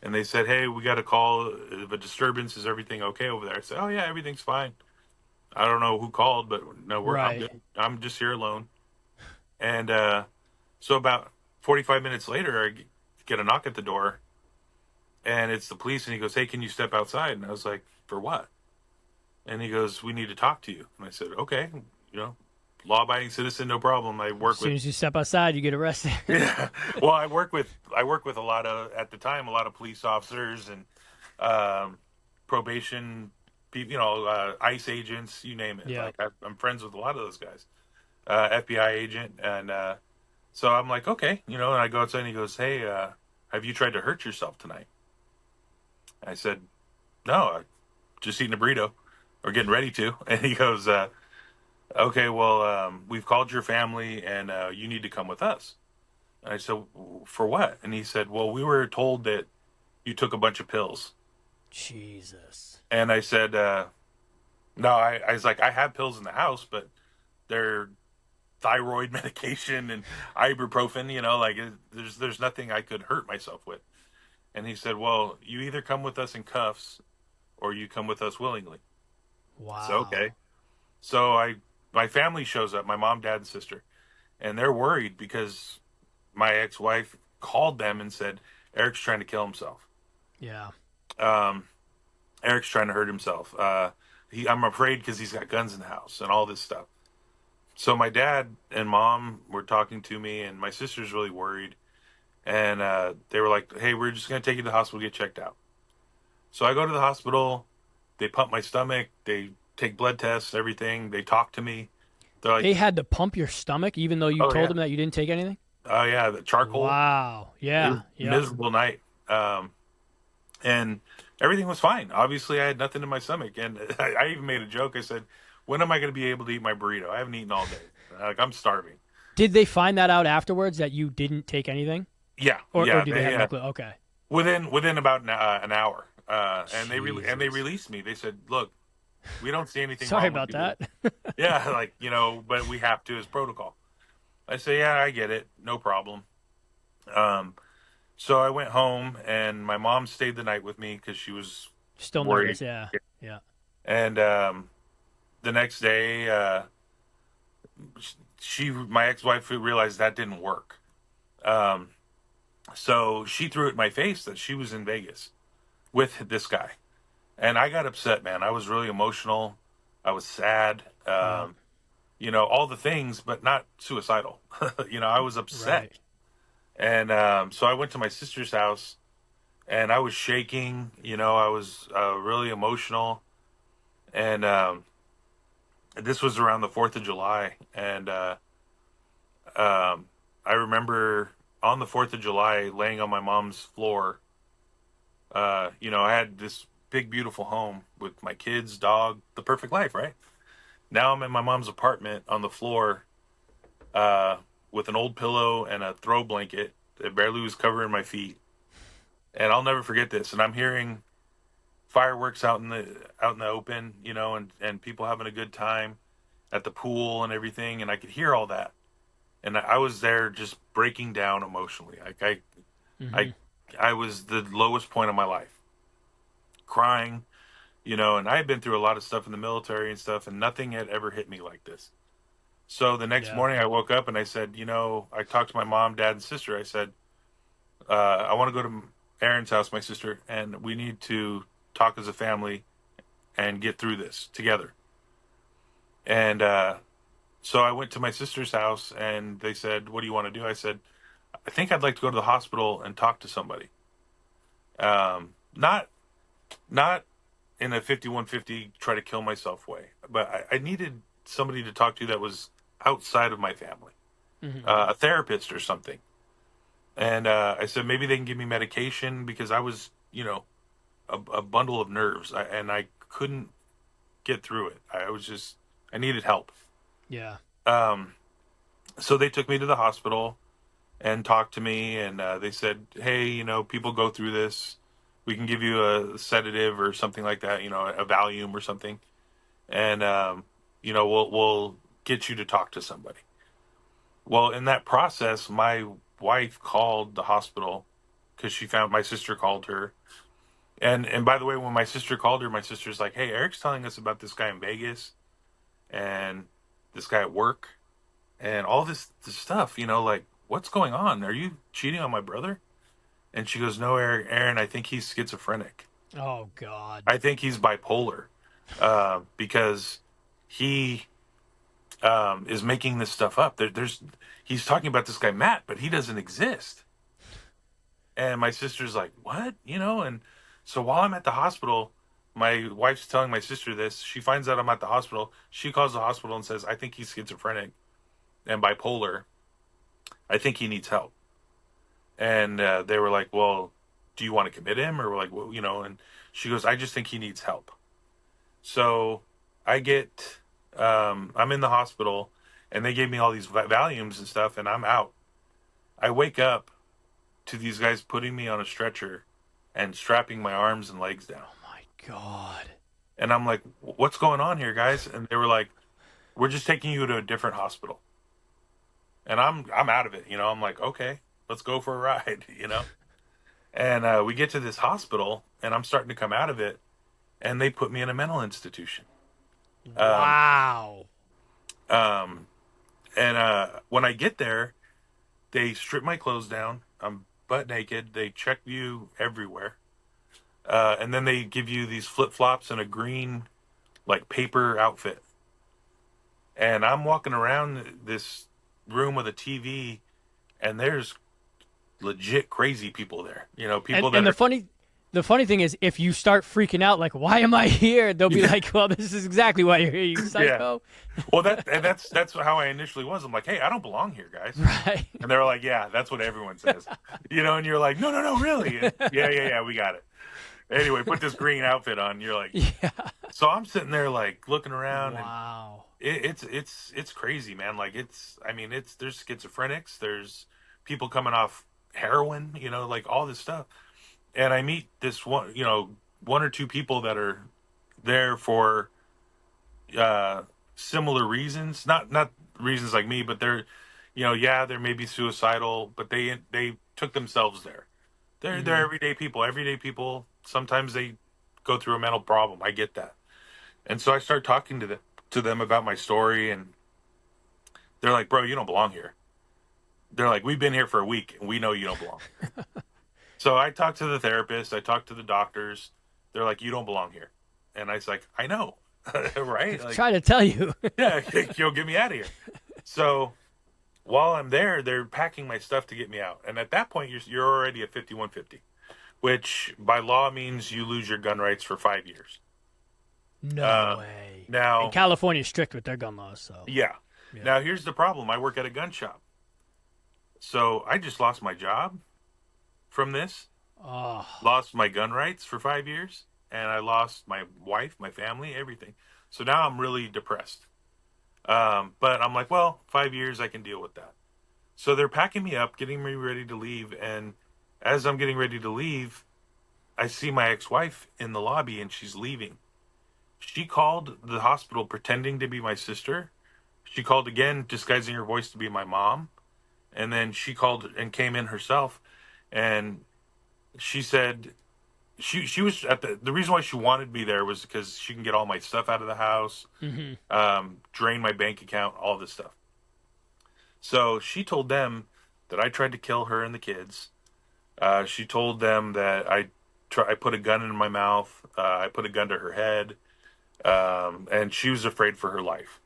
and they said, "Hey, we got a call of a disturbance. Is everything okay over there?" I said, "Oh yeah, everything's fine." I don't know who called, but no, I'm Right. good. I'm just here alone. And so about 45 minutes later, get a knock at the door, and it's the police. And he goes, "Hey, can you step outside?" And I was like, "For what?" And he goes, "We need to talk to you." And I said, "Okay, you know, law-abiding citizen, no problem. I As work with." soon as you step outside, you get arrested. Yeah, well, I work with a lot of, at the time, a lot of police officers and um, probation people, ICE agents, you name it. Yep. Like I'm friends with a lot of those guys. FBI agent, and so I'm like, okay, and I go outside, and he goes, "Hey, have you tried to hurt yourself tonight?" I said, "No, I just eating a burrito or getting ready to." And he goes, "Okay, well, we've called your family, and you need to come with us." And I said, for what? And he said, well, we were told that you took a bunch of pills. Jesus. And I said, no, I was like, I have pills in the house, but they're thyroid medication and ibuprofen, like there's nothing I could hurt myself with. And he said, well, you either come with us in cuffs or you come with us willingly. So, Wow. okay. So my family shows up, my mom, dad, and sister, and they're worried because my ex-wife called them and said, Eric's trying to kill himself. Yeah. Um, Eric's trying to hurt himself. I'm afraid because he's got guns in the house and all this stuff. So my dad and mom were talking to me, and my sister's really worried. And they were like, "Hey, we're just gonna take you to the hospital, get checked out." So I go to the hospital. They pump my stomach. They take blood tests, everything. They talk to me. They're like, They had to pump your stomach even though you "Oh told yeah, them that you didn't take anything? oh yeah, the charcoal." Wow. It was Yeah. a Yep. miserable night. And everything was fine. Obviously, I had nothing in my stomach, and I even made a joke. I said, "When am I going to be able to eat my burrito? I haven't eaten all day. Like I'm starving." Did they find that out afterwards that you didn't take anything? Yeah, Or yeah. do they They have no clue? Okay. within about an hour, and they Jesus. released me. They said, "Look, we don't see anything Sorry wrong with about you." that. Yeah, like but we have to as protocol. I say, "Yeah, I get it, no problem." Um, so I went home, and my mom stayed the night with me because she was Still worried. nervous. Yeah. Yeah. And the next day, my ex-wife realized that didn't work. Um, so she threw it in my face that she was in Vegas with this guy, and I got upset, man. I was really emotional. I was sad. Yeah. All the things, but not suicidal. I was upset, Right. and so I went to my sister's house, and I was shaking. I was really emotional, and this was around the 4th of July, and I remember on the 4th of July laying on my mom's floor. I had this big, beautiful home with my kids, dog, the perfect life, right? Now I'm in my mom's apartment on the floor uh, with an old pillow and a throw blanket that barely was covering my feet. And I'll never forget this. And I'm hearing fireworks out in the open, and people having a good time at the pool and everything. And I could hear all that. And I was there just breaking down emotionally. Like Mm-hmm. I, I was the lowest point of my life, crying, and I had been through a lot of stuff in the military and stuff, and nothing had ever hit me like this. So the next Yeah. morning I woke up and I said, I talked to my mom, dad, and sister. I said, I want to go to Erin's house, my sister, and we need to talk as a family and get through this together. And so I went to my sister's house and they said, what do you want to do? I said, I think I'd like to go to the hospital and talk to somebody. Not in a 5150 try to kill myself way, but I needed somebody to talk to that was outside of my family, Mm-hmm. a therapist or something. And I said maybe they can give me medication because I was, a bundle of nerves, and I couldn't get through it. I needed help. Yeah. Um, so they took me to the hospital and talked to me, and they said, "Hey, people go through this. We can give you a sedative or something like that, a Valium or something, and we'll get you to talk to somebody." Well, in that process, my wife called the hospital because she found my sister called her. And by the way, when my sister called her, my sister's like, "Hey, Eric's telling us about this guy in Vegas and this guy at work and all this stuff. Like what's going on? Are you cheating on my brother?" And she goes, "No, Eric, Aaron, I think he's schizophrenic. Oh God. I think he's bipolar because he is making this stuff up. He's talking about this guy Matt, but he doesn't exist." And my sister's like, "What?" And so while I'm at the hospital, my wife's telling my sister this. She finds out I'm at the hospital. She calls the hospital and says, "I think he's schizophrenic and bipolar. I think he needs help." And they were like, "Well, do you want to commit him?" Or we're like, "Well, and she goes, "I just think he needs help." So I get, I'm in the hospital and they gave me all these Valiums and stuff and I'm out. I wake up to these guys putting me on a stretcher and strapping my arms and legs down. Oh my God. And I'm like, what's going on here, guys? And they were like, we're just taking you to a different hospital. And I'm out of it. I'm like, okay, let's go for a ride. And we get to this hospital and I'm starting to come out of it. And they put me in a mental institution. Um, Wow. um, and when I get there, they strip my clothes down. I'm butt naked. They check you everywhere. And then they give you these flip flops and a green, like, paper outfit. And I'm walking around this room with a TV, and there's legit crazy people there. And People and that the are, funny thing is, if you start freaking out, like, why am I here? They'll be yeah, like, well, this is exactly why you're here, you yeah. psycho. Well, that's how I initially was. I'm like, hey, I don't belong here, guys. Right. And they're like, yeah, that's what everyone says. And you're like, no, no, no, really? And yeah, yeah, yeah, we got it. Anyway, put this green outfit on. You're like, Yeah. so I'm sitting there like looking around, and Wow. it's crazy, man. Like, I mean, there's schizophrenics, there's people coming off heroin, like all this stuff. And I meet this one or two people that are there for uh similar reasons, not reasons like me, but they're, yeah, they're maybe suicidal, but they took themselves there. They're Hmm. everyday people. Sometimes they go through a mental problem. I get that. And so I start talking to them about my story, and they're like, "Bro, you don't belong here." They're like, "We've been here for a week and we know you don't belong." So I talked to the therapist, I talked to the doctors. They're like, "You don't belong here." And I was like, "I know." Right? Like, Try to tell you. yeah, get me out of here. So while I'm there, they're packing my stuff to get me out. And at that point, you're already at 5150, which by law means you lose your gun rights for 5 years. No Uh, way. And now, California's strict with their gun laws, so yeah. yeah. Now here's the problem. I work at a gun shop. So I just lost my job from this, Oh, lost my gun rights for 5 years, and I lost my wife, my family, everything. So now I'm really depressed. But I'm like, well, 5 years, I can deal with that. So they're packing me up, getting me ready to leave. And as I'm getting ready to leave, I see my ex wife in the lobby and she's leaving. She called the hospital pretending to be my sister. She called again, disguising her voice to be my mom. And then she called and came in herself. And she said she was at the reason why she wanted me there was because she can get all my stuff out of the house, hmm. drain my bank account, all this stuff. So she told them that I tried to kill her and the kids. She told them that I put a gun in my mouth. I put a gun to her head, and she was afraid for her life.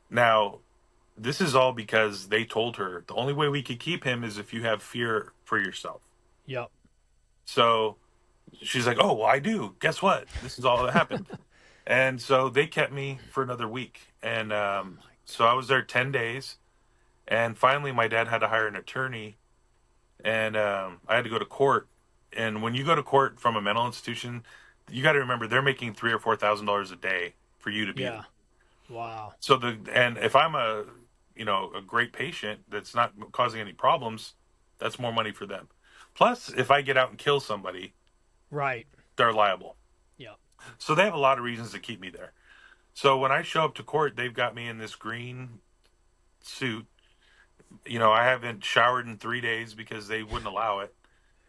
Now, this is all because they told her the only way we could keep him is if you have fear for yourself. Yep. So she's like, "Oh, well, I do. Guess what? This is all that happened." And so they kept me for another week, and Oh my so I was there 10 days. And finally, my dad had to hire an attorney, and I had to go to court. And when you go to court from a mental institution, you got to remember they're making $3,000 or $4,000 a day for you to be there. Yeah. Wow. So and if I'm a great patient that's not causing any problems, that's more money for them. Plus, if I get out and kill somebody, Right. they're liable. Yep. So they have a lot of reasons to keep me there. So when I show up to court, they've got me in this green suit. I haven't showered in 3 days because they wouldn't allow it.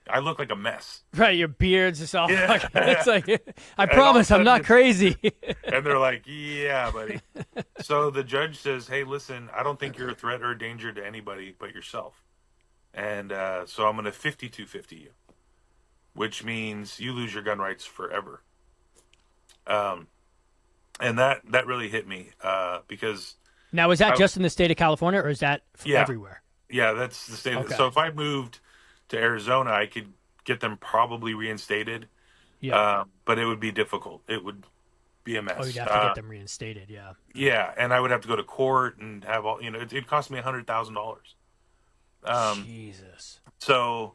I look like a mess. Right. Your beard's just all Yeah. fucking. It's like, I And all of a promise, I'm sudden, not crazy. and they're like, yeah, buddy. So the judge says, hey, listen, I don't think you're a threat or a danger to anybody but yourself. And so I'm going to 5250 you, which means you lose your gun rights forever. Um, and that really hit me because, Now, is that I, just in the state of California, or is that yeah, everywhere? yeah, that's the state. Okay. So if I moved to Arizona, I could get them probably reinstated, Yep. but it would be difficult. It would be a Oh, you'd mess. have to get them reinstated. Yeah. Yeah, and I would have to go to court and have all. It cost me $100,000. Um, Jesus. so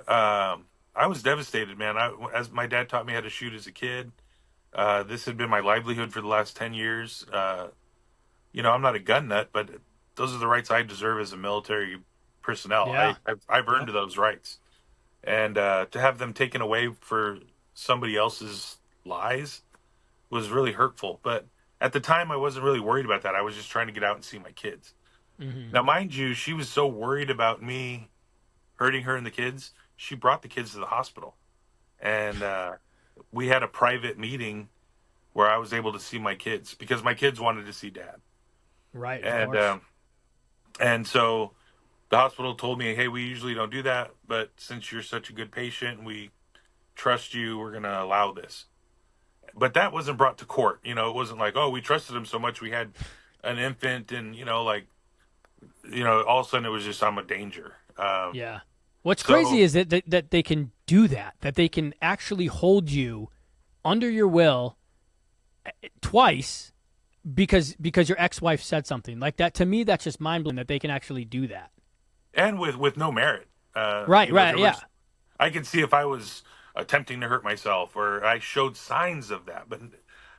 I was devastated, man. As my dad taught me how to shoot as a kid, this had been my livelihood for the last 10 years. I'm not a gun nut, but those are the rights I deserve as a military personnel. Yeah. I've earned Yep. those rights, and to have them taken away for somebody else's lies was really hurtful. But at the time, I wasn't really worried about that. I was just trying to get out and see my kids. Hmm. Now, mind you, she was so worried about me hurting her and the kids, she brought the kids to the hospital, and we had a private meeting where I was able to see my kids because my kids wanted to see dad, Right. Of and course. so the hospital told me, hey, we usually don't do that, but since you're such a good patient and we trust you, we're going to allow this. But that wasn't brought to court. It wasn't like, oh, we trusted him so much we had an infant, and like, all of a sudden it was just I'm a danger. Yeah. What's crazy So is that they can do that. That they can actually hold you under your will twice because your ex-wife said something like that. To me, that's just mind blowing that they can actually do that. and with no merit. Right. Right. There Yeah. was I could see if I was attempting to hurt myself or I showed signs of that, but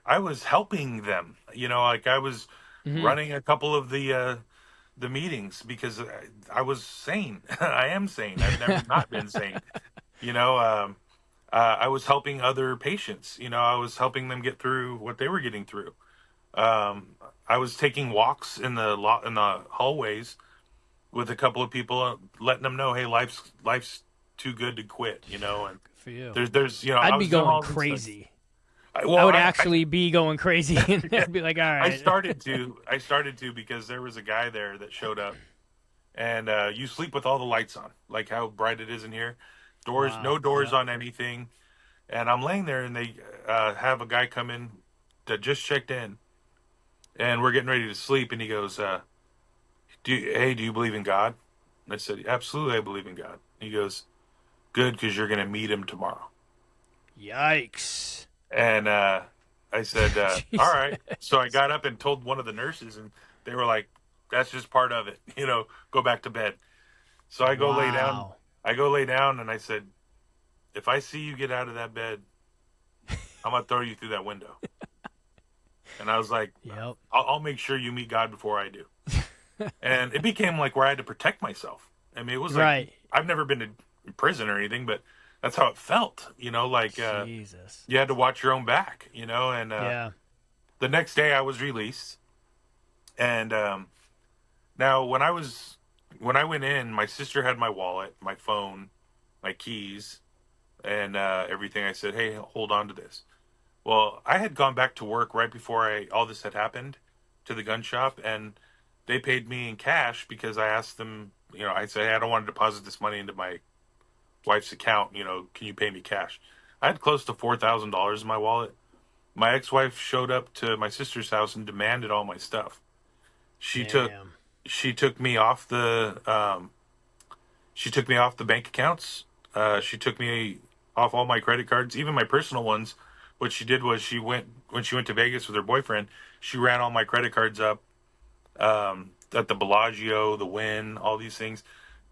I was helping them. Like I was Hmm. running a couple of the meetings because I was sane. I am sane. I've never not been sane. You know, I was helping other patients. I was helping them get through what they were getting through. I was taking walks in the hallways with a couple of people, letting them know, hey, life's too good to quit. And Good for you. there's I I'd be was doing going all these things. crazy. Well, I would actually be going crazy, and I'd be like, "All I right." started to because there was a guy there that showed up, and you sleep with all the lights on, like how bright it is in here. Wow. No doors Yep. on anything. And I'm laying there, and they have a guy come in that just checked in, and we're getting ready to sleep. And he goes, hey, do you believe in God?" And I said, "Absolutely, I believe in God." He goes, "Good, because you're going to meet him tomorrow." Yikes. And I said, "All Jesus. right." So I got up and told one of the nurses, and they were like, "That's just part of it. Go back to bed." So I go lay down. Wow. I go lay down, and I said, "If I see you get out of that bed, I'm gonna throw you through that window." And I was like, Yep. I'll make sure you meet God before I do." And it became like where I had to protect myself. I mean, it was like Right. I've never been to prison or anything, but that's how it felt. Like Jesus. you had to watch your own back. And Yeah. the next day I was released. And now when I went in, my sister had my wallet, my phone, my keys, and everything. I said, "Hey, hold on to this." Well, I had gone back to work right before all this had happened to the gun shop, and they paid me in cash because I asked them. I said, "Hey, I don't want to deposit this money into my wife's account. Can you pay me cash?" I had close to $4,000 in my wallet. My ex-wife showed up to my sister's house and demanded all my stuff. She took Damn. she took me off the bank accounts. She took me off all my credit cards, even my personal ones. What she did was when she went to Vegas with her boyfriend. She ran all my credit cards up at the Bellagio, the Wynn, all these things.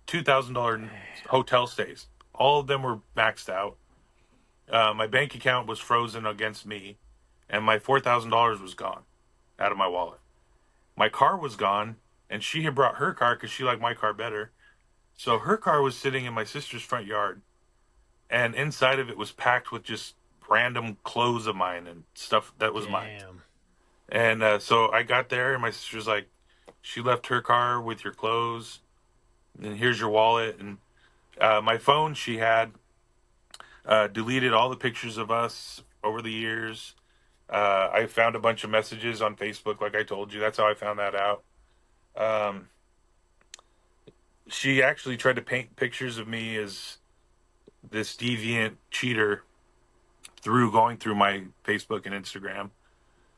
$2,000 hotel stays. All of them were maxed out. My bank account was frozen against me, and my $4,000 was gone out of my wallet. My car was gone, and she had brought her car because she liked my car better. So her car was sitting in my sister's front yard, and inside of it was packed with just random clothes of mine and stuff that was mine. Damn. And so I got there, and my sister's like, she left her car with your clothes, and here's your wallet. And my phone, she had deleted all the pictures of us over the years. I found a bunch of messages on Facebook, like I told you. That's how I found that out. Um, she actually tried to paint pictures of me as this deviant cheater through going through my Facebook and Instagram.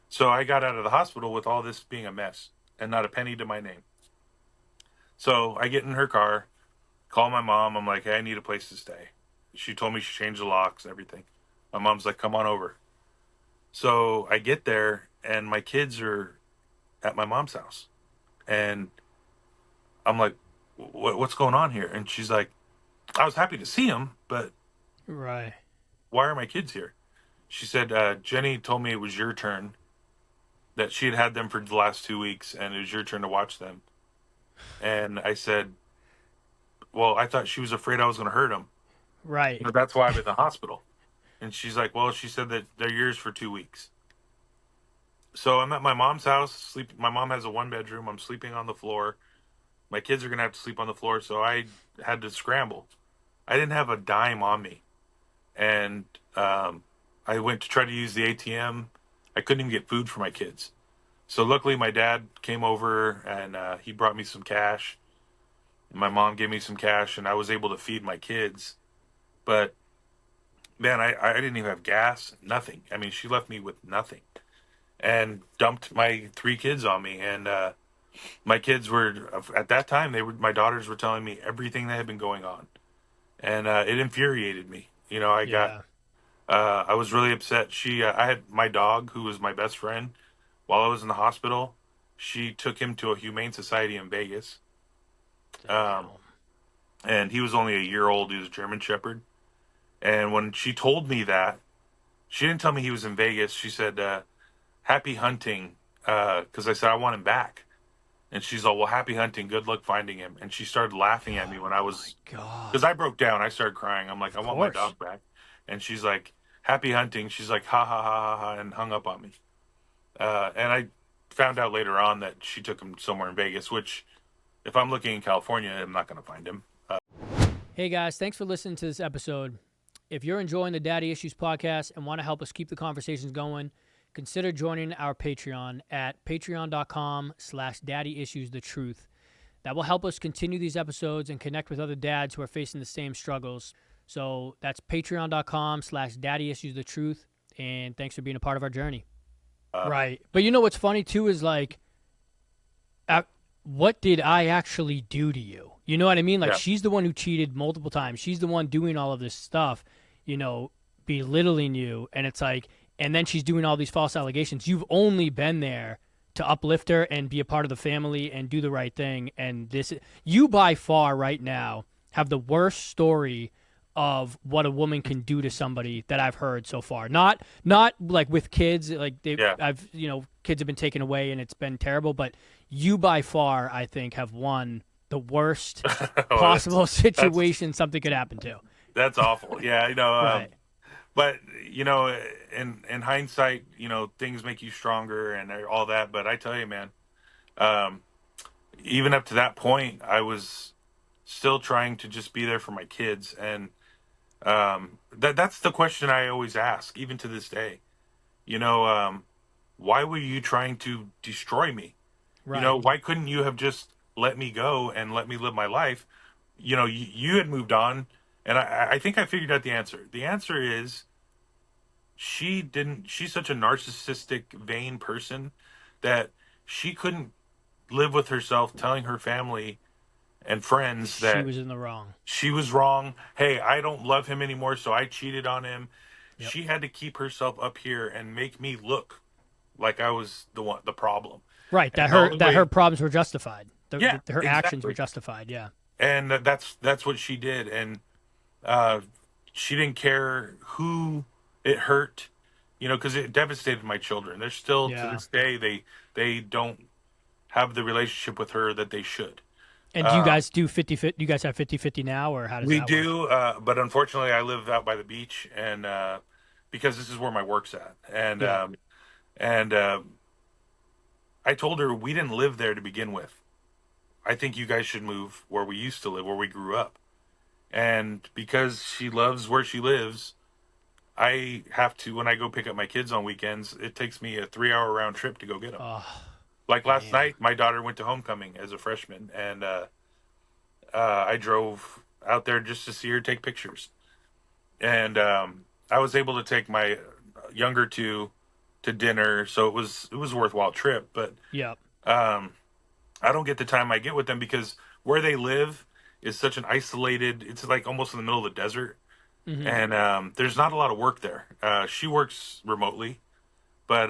So I got out of the hospital with all this being a mess and not a penny to my name. So I get in her car, call my mom. I'm like, "Hey, I need a place to stay." She told me she changed the locks and everything. My mom's like, "Come on over." So I get there, and my kids are at my mom's house. And I'm like, what's going on here?" And she's like, "I was happy to see them, but Right. why are my kids here?" She said, "Jenny told me it was your turn, that she had had them for the last 2 weeks, and it was your turn to watch them." And I said, well, I thought she was afraid I was going to hurt him. Right. But that's why I'm in the hospital. And she's like, well, she said that they're yours for 2 weeks. So I'm at my mom's house. My mom has a 1 bedroom. I'm sleeping on the floor. My kids are going to have to sleep on the floor. So I had to scramble. I didn't have a dime on me. And I went to try to use the ATM. I couldn't even get food for my kids. So luckily, my dad came over and he brought me some cash. My mom gave me some cash, and I was able to feed my kids. But man, I didn't even have gas, nothing. I mean, she left me with nothing and dumped my 3 kids on me. And my kids were at that time my daughters were telling me everything that had been going on, and it infuriated me. Yeah. I was really upset. I had my dog, who was my best friend, while I was in the hospital. She took him to a humane society in Vegas, um, Damn. and he was only a year old. He was a German Shepherd. And when she told me that, she didn't tell me he was in Vegas. She said, "Happy hunting," because I said I want him back. And she's all, "Well, happy hunting. Good luck finding him." And she started laughing at me when I Oh my was, because God. I broke down. I started crying. I'm like, Of "I want my course. dog back." And she's like, "Happy hunting." She's like, "Ha ha ha ha ha," and hung up on me. And I found out later on that she took him somewhere in Vegas, which, if I'm looking in California, I'm not going to find him. Hey guys, thanks for listening to this episode. If you're enjoying the Daddy Issues podcast and want to help us keep the conversations going, consider joining our Patreon at patreon.com/daddyissuesthetruth. That will help us continue these episodes and connect with other dads who are facing the same struggles. So that's patreon.com/daddyissuesthetruth. And thanks for being a part of our journey. Uh, Right. But you know what's funny too is like, what did I actually do to you? You know what I mean? Like, yeah. she's the one who cheated multiple times. She's the one doing all of this stuff, belittling you. And it's like, and then she's doing all these false allegations. You've only been there to uplift her and be a part of the family and do the right thing. And you by far right now have the worst story of what a woman can do to somebody that I've heard so far. Not like with kids, like Yeah. kids have been taken away and it's been terrible, but you by far, I think, have won the worst Oh, possible that's situation something could happen to. that's awful. Yeah, Right. but in hindsight, things make you stronger and all that. But I tell you, man, um, even up to that point, I was still trying to just be there for my kids, and that's the question I always ask, even to this day. You know, why were you trying to destroy me? Right. Why couldn't you have just let me go and let me live my life? You had moved on, and I think I figured out the answer. The answer is she didn't. She's such a narcissistic, vain person that she couldn't live with herself telling her family and friends She that was in the wrong. she was wrong. Hey, I don't love him anymore, so I cheated on him. Yep. She had to keep herself up here and make me look like I was the problem. Right. And That the only her way, problems were justified. yeah, Her actions were exactly. justified. Yeah. And that's what she did. And uh, she didn't care who it hurt, because it devastated my children. They're still, to Yeah. this day, they don't have the relationship with her that they should. And do you Um, guys do 50-50? You guys have 50-50 now, or how does we that work? do, but unfortunately, I live out by the beach, and because this is where my work's at, and Yep. and I told her we didn't live there to begin with. I think you guys should move where we used to live, where we grew up. And because she loves where she lives, I have to, when I go pick up my kids on weekends, it takes me a 3 hour round trip to go get them. Oh, Like last damn. night, my daughter went to homecoming as a freshman, and I drove out there just to see her take pictures. And I was able to take my younger two to dinner, so it was a worthwhile trip. But Yep. um, I don't get the time I get with them because where they live is such an isolated. It's like almost in the middle of the desert, Mm-hmm. and there's not a lot of work there. She works remotely, but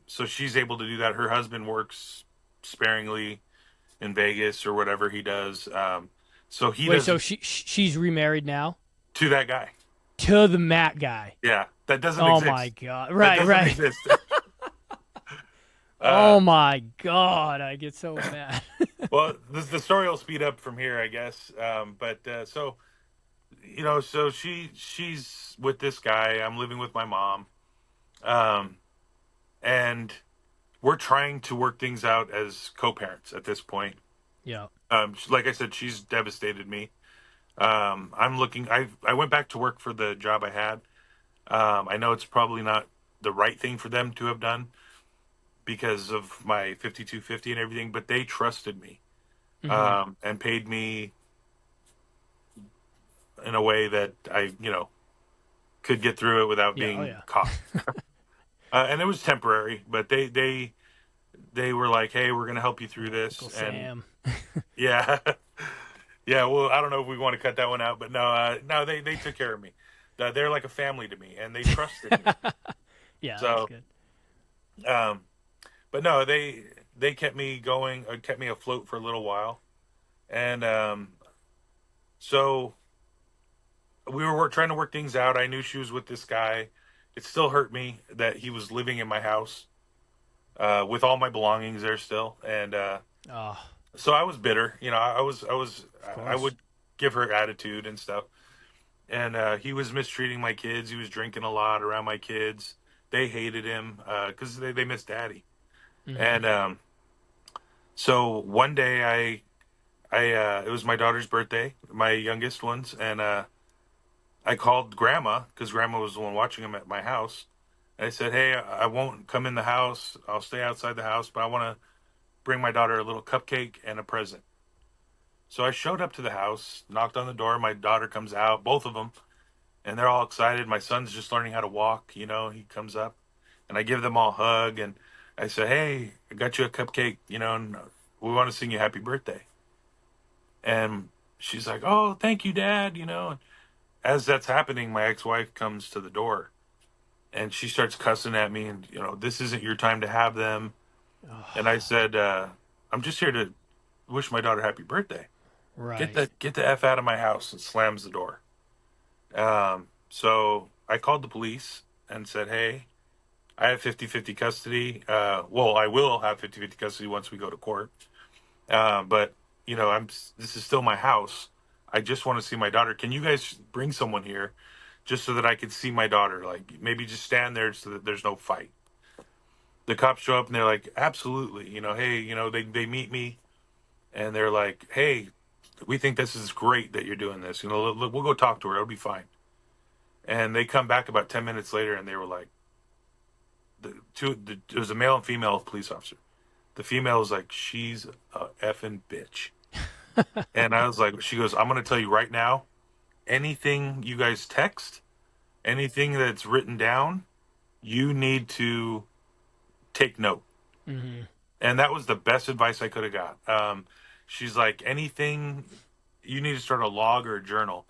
so she's able to do that. Her husband works sparingly in Vegas or whatever he does. So he Wait, so doesn't she's remarried now to that guy. to the Matt guy. Yeah, that doesn't Oh my exist. god. That Right, doesn't right. exist. Oh uh, my god, I get so mad. Well, the story will speed up from here, I guess. So so she's with this guy. I'm living with my mom, um, and we're trying to work things out as co-parents at this point. Yeah. Like I said, she's devastated me. I'm looking. I went back to work for the job I had. I know it's probably not the right thing for them to have done because of my 5250 and everything, but they trusted me Mm-hmm. and paid me in a way that I could get through it without Yeah. Oh being yeah. caught. And it was temporary, but they were like, "Hey, we're going to help you through this." Uncle And Sam. yeah, yeah. Well, I don't know if we want to cut that one out, but no, no, they took care of me. They're like a family to me, and they trusted me. Yeah, that's So, good. um, but no, they kept me going, kept me afloat for a little while, and so we were trying to work things out. I knew she was with this guy. It still hurt me that he was living in my house with all my belongings there still, and Oh, so I was bitter. of I course. would give her attitude and stuff. And he was mistreating my kids. He was drinking a lot around my kids. They hated him because they missed daddy. Mm-hmm. And so one day it was my daughter's birthday, my youngest one's, and I called grandma because grandma was the one watching him at my house. And I said, "Hey, I won't come in the house. I'll stay outside the house, but I want to bring my daughter a little cupcake and a present." So I showed up to the house, knocked on the door. My daughter comes out, both of them, and they're all excited. My son's just learning how to walk. He comes up, and I give them all a hug, and I say, "Hey, I got you a cupcake. And we want to sing you happy birthday." And she's like, "Oh, thank you, Dad." As that's happening, my ex-wife comes to the door, and she starts cussing at me, and this isn't your time to have them. And I Oh, said, "I'm just here to wish my daughter happy birthday. Get right. the f out of my house," and slams the door. So I called the police and said, "Hey, I have 50-50 custody. Well, I will have 50-50 custody once we go to court. But this is still my house. I just want to see my daughter. Can you guys bring someone here just so that I could see my daughter? Like maybe just stand there so that there's no fight." The cops show up and they're like, "Absolutely. Hey, they meet me and they're like, "Hey, we think this is great that you're doing this. We'll go talk to her. It'll be fine." And they come back about 10 minutes later and they were like, it was a male and female police officer. The female was like, "She's a effing bitch." And I was like, she goes, "I'm going to tell you right now, anything you guys text, anything that's written down, you need to take note." Mm-hmm. And that was the best advice I could have got. She's like, "Anything, you need to start a log or a journal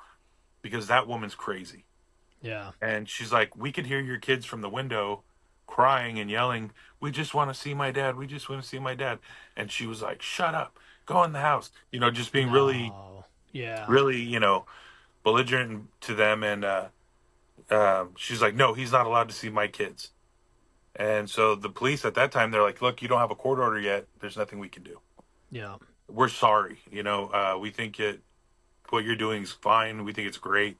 because that woman's crazy." Yeah. And she's like, "We could hear your kids from the window crying and yelling, 'We just want to see my dad. We just want to see my dad.'" And she was like, "Shut up. Go in the house." Just being really, No. Yeah. really, belligerent to them. And she's like, "No, he's not allowed to see my kids." And so the police at that time, they're like, "Look, you don't have a court order yet. There's nothing we can do. Yeah. We're sorry. We think what you're doing is fine. We think it's great.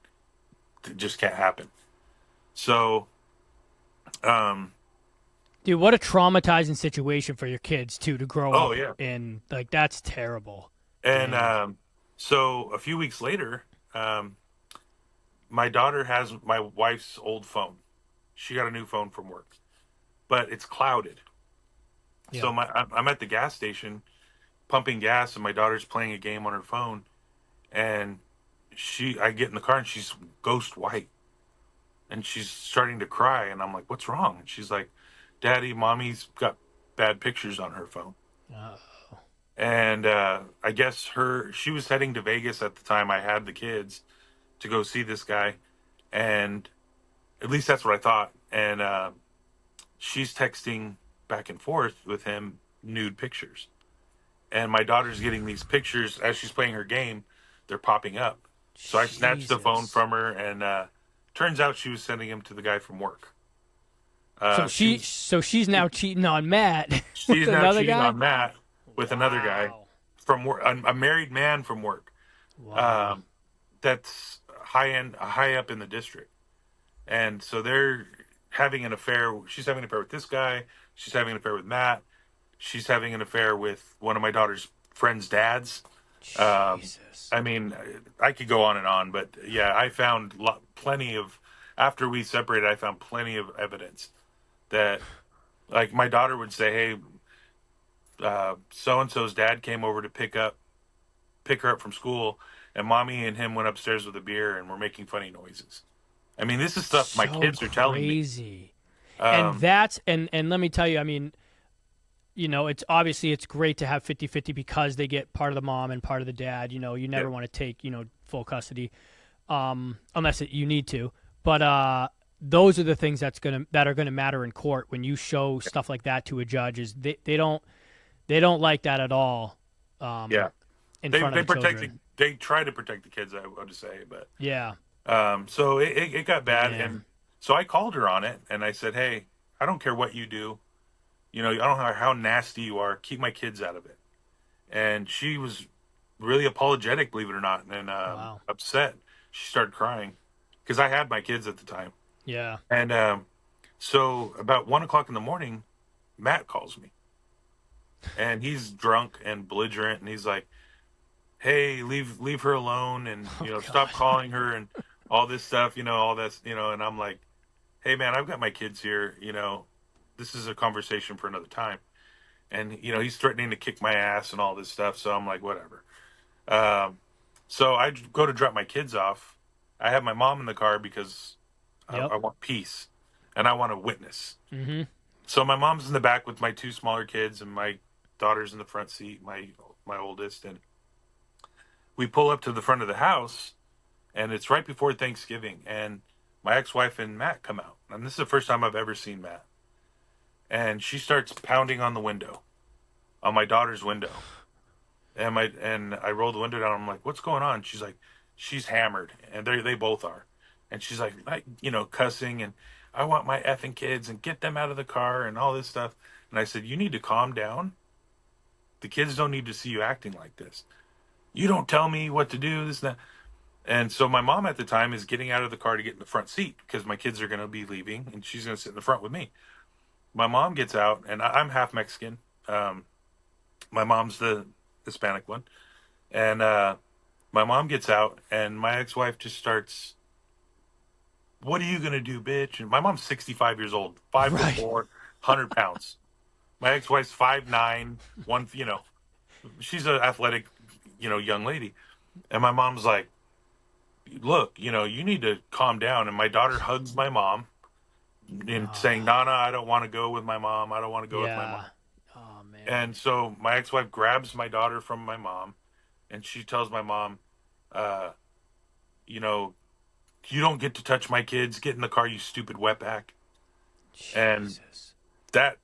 It just can't happen." So, um, Dude, what a traumatizing situation for your kids too to grow oh up yeah. in. Like that's terrible. And Damn. so a few weeks later, my daughter has my wife's old phone. She got a new phone from work, but it's clouded. Yeah. So I'm at the gas station pumping gas, and my daughter's playing a game on her phone. And I get in the car, and she's ghost white, and she's starting to cry. And I'm like, "What's wrong?" And she's like, "Daddy, mommy's got bad pictures on her phone." Uh, And I guess she was heading to Vegas at the time I had the kids to go see this guy, and at least that's what I thought. And she's texting back and forth with him nude pictures, and my daughter's getting these pictures as she's playing her game. They're popping up, so I snatched the phone Jesus. from her, and turns out she was sending him to the guy from work. So She she was so she's now cheating on Matt with she's now another cheating guy? on Matt with another guy. Wow. from work, a married man from work. Wow. Um, that's high up in the district, and so they're having an affair. She's having an affair with this guy. She's having an affair with Matt. She's having an affair with one of my daughter's friends' dads. Um, Jesus. I mean, I could go on and on, but yeah, I found plenty of. After we separated, I found plenty of evidence that, like, my daughter would say, "Hey, so and so's dad came over to pick her up from school, and mommy and him went upstairs with a beer and were making funny noises." I mean, this is stuff my So kids are telling me. crazy. And Um, that's and let me tell you, I mean, it's obviously it's great to have 50-50 because they get part of the mom and part of the dad. You yeah, never want to take, full custody unless you need to. But those are the things that are gonna matter in court when you show stuff like that to a judge. Is they don't like that at all yeah. um, in They front of they the protect children. they try to protect the kids. I would say, but Yeah, so it got bad, man. and so I called her on it, and I said, "Hey, I don't care what you do. I don't care how nasty you are. Keep my kids out of it." And she was really apologetic, believe it or not, and Wow. upset. She started crying because I had my kids at the time, Yeah. and so about 1 o'clock in the morning, Matt calls me, and he's drunk and belligerent, and he's like, "Hey, leave her alone, and Oh stop God. calling her, and all this stuff, all this, and I'm like, "Hey, man, I've got my kids here, this is a conversation for another time." And he's threatening to kick my ass and all this stuff, so I'm like, whatever. Um, so I go to drop my kids off. I have my mom in the car because Yep. I want peace and I want a witness. Mm-hmm. So my mom's in the back with my two smaller kids, and my daughter's in the front seat, my oldest, and we pull up to the front of the house, and it's right before Thanksgiving, and my ex-wife and Matt come out, and this is the first time I've ever seen Matt, and she starts pounding on the window, on my daughter's window, and I roll the window down. I'm like, "What's going on?" She's like, "She's hammered," and they both are, and she's like, cussing, and "I want my effing kids and get them out of the car and all this stuff." And I said, "You need to calm down. The kids don't need to see you acting like this. You don't tell me what to do. This and that." And so my mom at the time is getting out of the car to get in the front seat because my kids are going to be leaving, and she's going to sit in the front with me. My mom gets out, and I'm half Mexican. My mom's the Hispanic one, and my mom gets out, and my ex-wife just starts, "What are you gonna do, bitch?" And my mom's 65 years old, five foot Right. four, 100 pounds. My ex-wife's 5'9", one. She's an athletic, young lady. And my mom's like, "Look, you need to calm down." And my daughter hugs my mom and saying, Oh, "Nana, I don't want to go with my mom. I don't want to go with my mom." yeah. Oh man. And so my ex-wife grabs my daughter from my mom, and she tells my mom, uh, you know, "You don't get to touch my kids. Get in the car, you stupid wetback." And Jesus. that,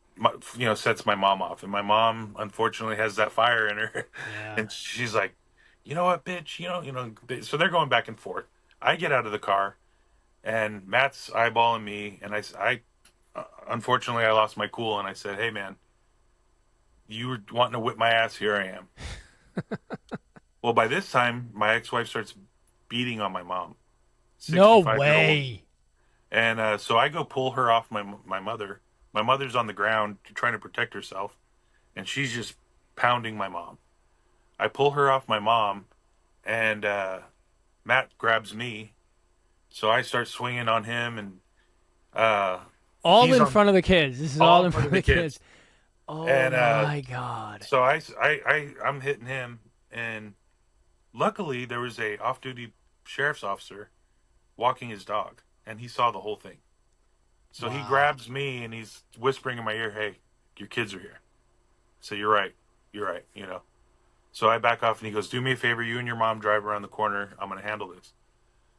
sets my mom off. And my mom, unfortunately, has that fire in her. Yeah. And she's like, "You know what, bitch? So they're going back and forth. I get out of the car, and Matt's eyeballing me. And unfortunately, I lost my cool. And I said, "Hey, man, you were wanting to whip my ass. Here I am." Well, by this time, my ex wife starts beating on my mom, No 65-year-old. way. And so I go pull her off my mother. My mother's on the ground trying to protect herself, and she's just pounding my mom. I pull her off my mom, and Matt grabs me. So I start swinging on him, and uh, All he's in on front of the kids. This is all all in in front front of of the the kids. kids. Oh And my God. so I'm hitting him, and luckily there was a off-duty sheriff's officer walking his dog, and he saw the whole thing. So he Wow. grabs me, and he's whispering in my ear, "Hey, your kids are here." So you're right. You're right. So I back off, and he goes, "Do me a favor. You and your mom drive around the corner. I'm going to handle this."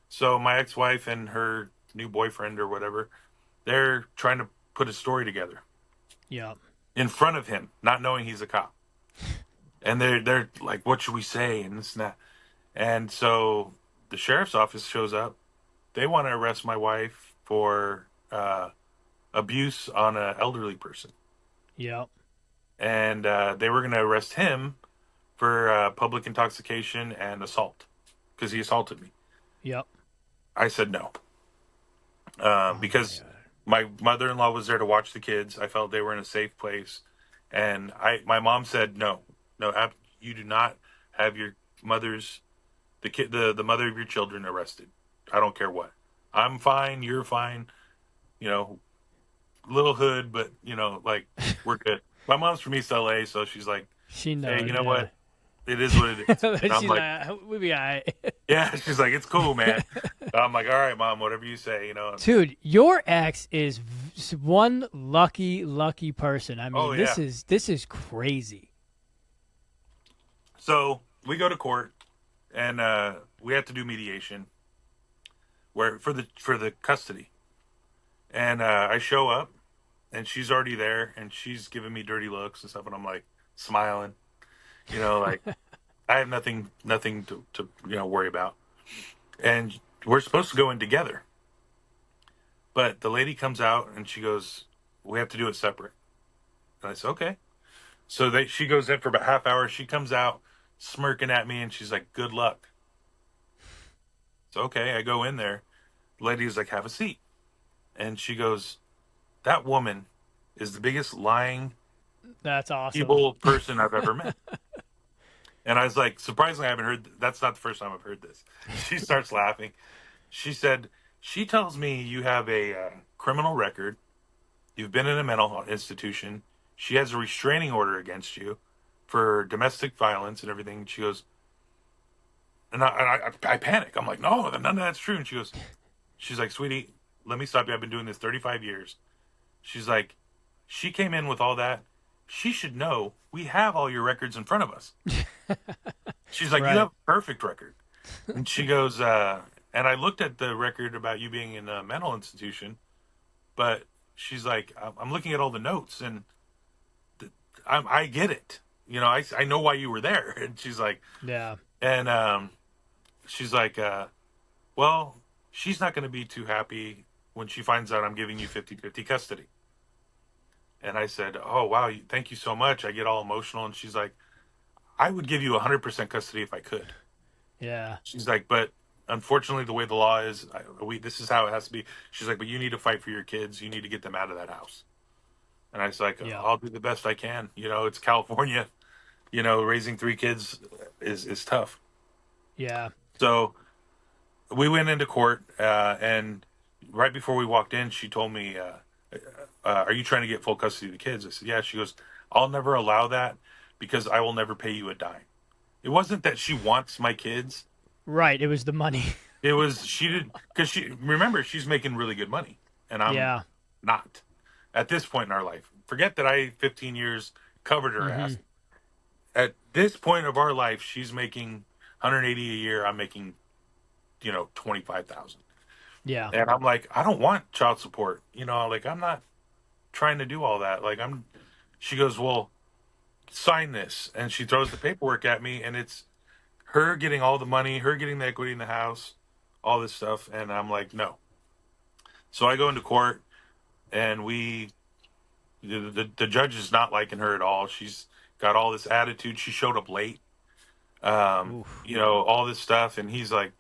So my ex-wife and her new boyfriend or whatever, they're trying to put a story together Yep. in front of him, not knowing he's a cop. And they're like, "What should we say?" And this and that. And so the sheriff's office shows up. They want to arrest my wife for abuse on an elderly person, Yep. and they were going to arrest him for public intoxication and assault because he assaulted me. Yep. I said no Oh my because god. my mother-in-law was there to watch the kids. I felt they were in a safe place, and my mom said no, no, you do not have your mother's the mother of your children arrested. I don't care what. I'm fine. You're fine. You know, little hood, but like we're good. My mom's from East LA, so she's like, She hey, knows, you know yeah. what? It is what it is. And I'm She's like, like, we'll be all right. yeah. She's like, it's cool, man. I'm like, all right, mom, whatever you say. Dude, your ex is one lucky person. I Oh mean, yeah. this is crazy. So we go to court, and we have to do mediation where for the custody. And I show up, and she's already there, and she's giving me dirty looks and stuff, and I'm like smiling, like I have nothing to worry about. And we're supposed to go in together, but the lady comes out and she goes, "We have to do it separate." And I said, "Okay." So she goes in for about half hour. She comes out smirking at me, and she's like, "Good luck." So okay, I go in there. The lady's like, "Have a seat," and she goes, "That woman is the biggest lying, That's awesome. evil person I've ever met." And I was like, surprisingly, I haven't heard. That's not the first time I've heard this. She starts laughing. She said, "She tells me you have a criminal record. You've been in a mental institution. She has a restraining order against you for domestic violence and everything." She goes, and I panic. I'm like, "No, none of that's true." And she's like, "Sweetie, let me stop you. I've been doing this 35 years." She's like, "She came in with all that. She should know we have all your records in front of us." She's like, "You have Right. a perfect record." And she goes, and I looked at the record about you being in a mental institution, but she's like, I'm looking at all the notes, and I get it. I know why you were there." And Yeah. and she's like, well, she's not going to be too happy when she finds out I'm giving you 50-50 custody. And I said, "Oh, wow, thank you so much." I get all emotional. And she's like, "I would give you 100% custody if I could." Yeah. She's like, "But unfortunately, the way the law is, this is how it has to be." She's like, "But you need to fight for your kids. You need to get them out of that house." And I was like, Yeah. "I'll do the best I can." It's California. Raising three kids is tough. Yeah. So we went into court, and right before we walked in, she told me, "Are you trying to get full custody of the kids?" I said, "Yeah." She goes, "I'll never allow that because I will never pay you a dime." It wasn't that she wants my kids. Right. It was the money. It was she did because remember she's making really good money, and I'm Yeah. not at this point in our life. Forget that I 15 years covered her Mm-hmm. ass. At this point of our life, she's making 180 a year. I'm making 25,000, Yeah. and I'm like, I don't want child support. Like I'm not trying to do all that. Like I'm. She goes, "Well, sign this," and she throws the paperwork at me, and it's her getting all the money, her getting the equity in the house, all this stuff, and I'm like, no. So I go into court, and the judge is not liking her at all. She's got all this attitude. She showed up late, Oof. all this stuff, and he's like,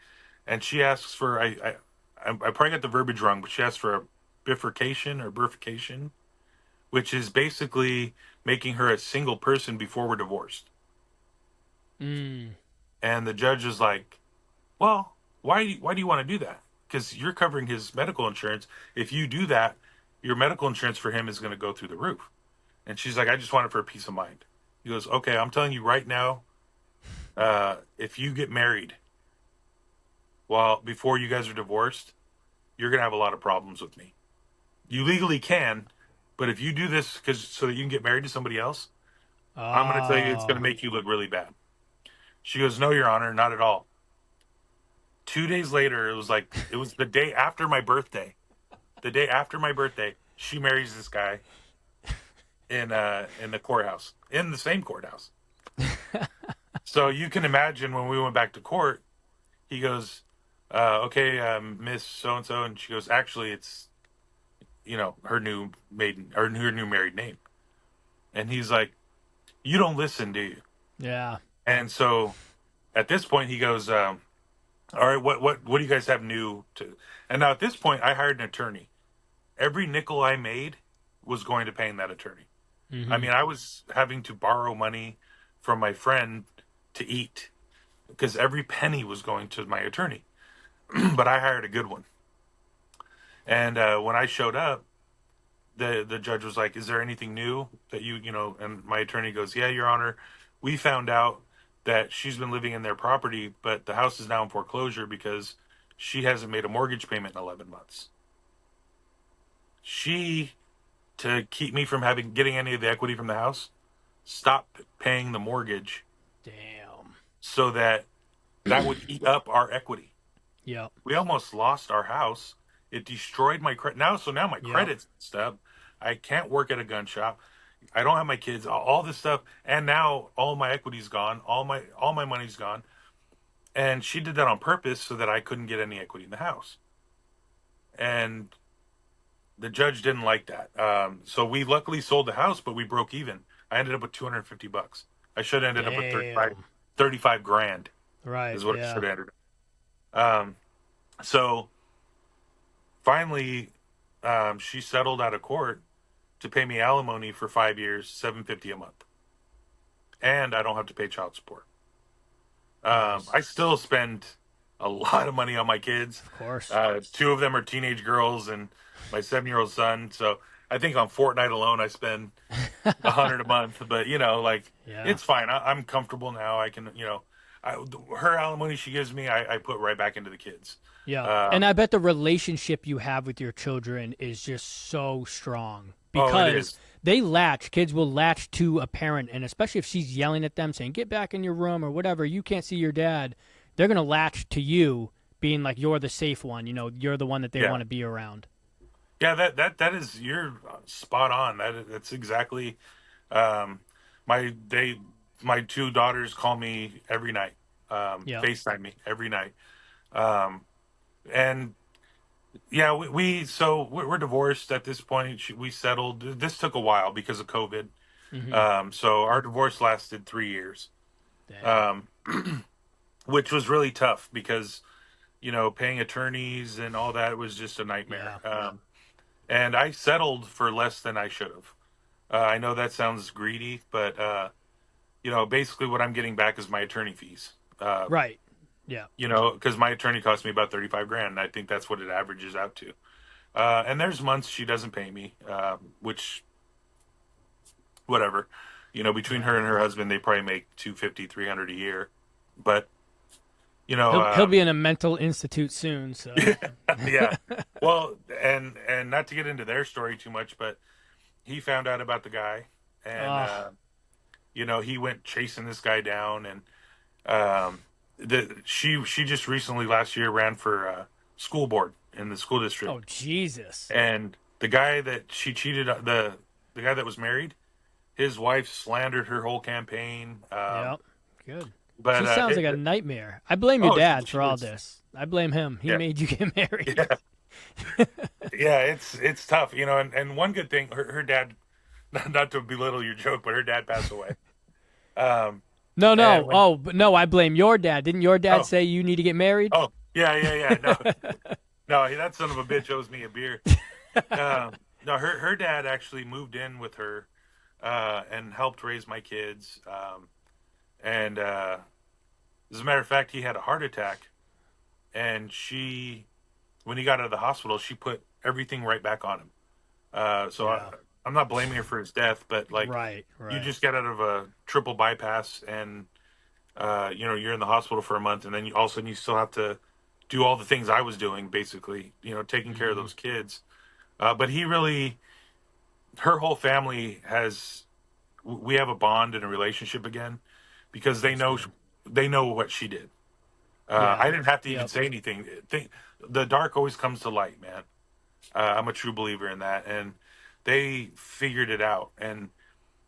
and she asks for I probably got the verbiage wrong, but she asked for a bifurcation or bifurcation, which is basically making her a single person before we're divorced. Mm. And the judge is like, well, why do you want to do that? Because you're covering his medical insurance. If you do that, your medical insurance for him is going to go through the roof. And she's like, "I just want it for peace of mind." He goes, "Okay, I'm telling you right now, if you get married before you guys are divorced, you're going to have a lot of problems with me. You legally can, but if you do this so that you can get married to somebody else, I'm going to tell you it's going to Oh. make you look really bad." She goes, "No, Your Honor, not at all." 2 days later, it was the day after my birthday. The day after my birthday, she marries this guy in the courthouse, in the same courthouse. So you can imagine when we went back to court, he goes, "Okay, Miss So and So," and she goes, "Actually, it's her new maiden or her new married name." And he's like, "You don't listen, do you?" Yeah. And so at this point, he goes, "All right, what do you guys have new to?" And now at this point, I hired an attorney. Every nickel I made was going to paying that attorney. I Mm-hmm. mean, I was having to borrow money from my friend to eat because every penny was going to my attorney. But I hired a good one. And when I showed up, the judge was like, "Is there anything new that you know?" And my attorney goes, "Yeah, Your Honor, we found out that she's been living in their property, but the house is now in foreclosure because she hasn't made a mortgage payment in 11 months. She, to keep me from having getting any of the equity from the house, stopped paying the mortgage Damn. so that that would eat up our equity. Yep. We almost lost our house. It destroyed my credit. Now my Yep. credit's messed up. I can't work at a gun shop. I don't have my kids. All this stuff, and now all my equity's gone. All my money's gone. And she did that on purpose so that I couldn't get any equity in the house. And the judge didn't like that. So we luckily sold the house, but we broke even. I ended up with $250. I should have ended up with Damn. 35 grand Right. is what I Yeah. should have ended up. So finally, she settled out of court to pay me alimony for 5 years, 750 a month, and I don't have to pay child support. Nice. I still spend a lot of money on my kids. Of course. Two of them are teenage girls, and my 7-year-old son. So I think on Fortnite alone, I spend 100 a month. But like Yeah. it's fine. I'm comfortable now. I can, her alimony she gives me, I put right back into the kids. Yeah. And Um, I bet the relationship you have with your children is just so strong oh, it because is. kids will latch to a parent. And especially if she's yelling at them, saying, get back in your room or whatever, you can't see your dad, they're going to latch to you being like, you're the safe one. You're the one that they Yeah. want to be around. Yeah, that is you're spot on. That's exactly um my they my two daughters call me every night. Yep. FaceTime me every night. Um and yeah, we're divorced at this point. We settled. This took a while because of COVID. Mm-hmm. So our divorce lasted 3 years. Dang. Um which was really tough because paying attorneys and all that was just a nightmare. Yeah. And I settled for less than I should have. I know that sounds greedy, but basically what I'm getting back is my attorney fees. Right. Yeah. Because my attorney cost me about 35 grand, and I think that's what it averages out to. And there's months she doesn't pay me, which whatever. Between her Yeah. and her husband, they probably make 250, 300 a year. But He'll be in a mental institute soon, so yeah. Well, and not to get into their story too much, but he found out about the guy, and oh, he went chasing this guy down, and she just recently last year ran for school board in the school oh district, Jesus. and the guy that she cheated the guy that was married, his wife slandered her whole campaign. Yep. Good. But She sounds like a nightmare. I blame your dad she for all was. this. I blame him. He Yeah. made you get married. Yeah. Yeah, it's tough, and one good thing, her dad, not to belittle your joke, but her dad passed away. Um, No, and no. when Oh, but no, I blame your dad. Didn't your dad oh say you need to get married? oh yeah, yeah, yeah, no, no, that son of a bitch owes me a beer. No, her dad actually moved in with her and helped raise my kids. And as a matter of fact, he had a heart attack, and when he got out of the hospital, she put everything right back on him. Yeah. I'm not blaming her for his death, but like Right, you right. just get out of a triple bypass, and you're in the hospital for a month, and then all of a sudden you still have to do all the things I was doing, basically, taking care of Hmm. those kids. But her whole family we have a bond and a relationship again because That's good. they know what she did. Yeah. I didn't have to even Yep. say anything. The dark always comes to light, man. I'm a true believer in that, and they figured it out. And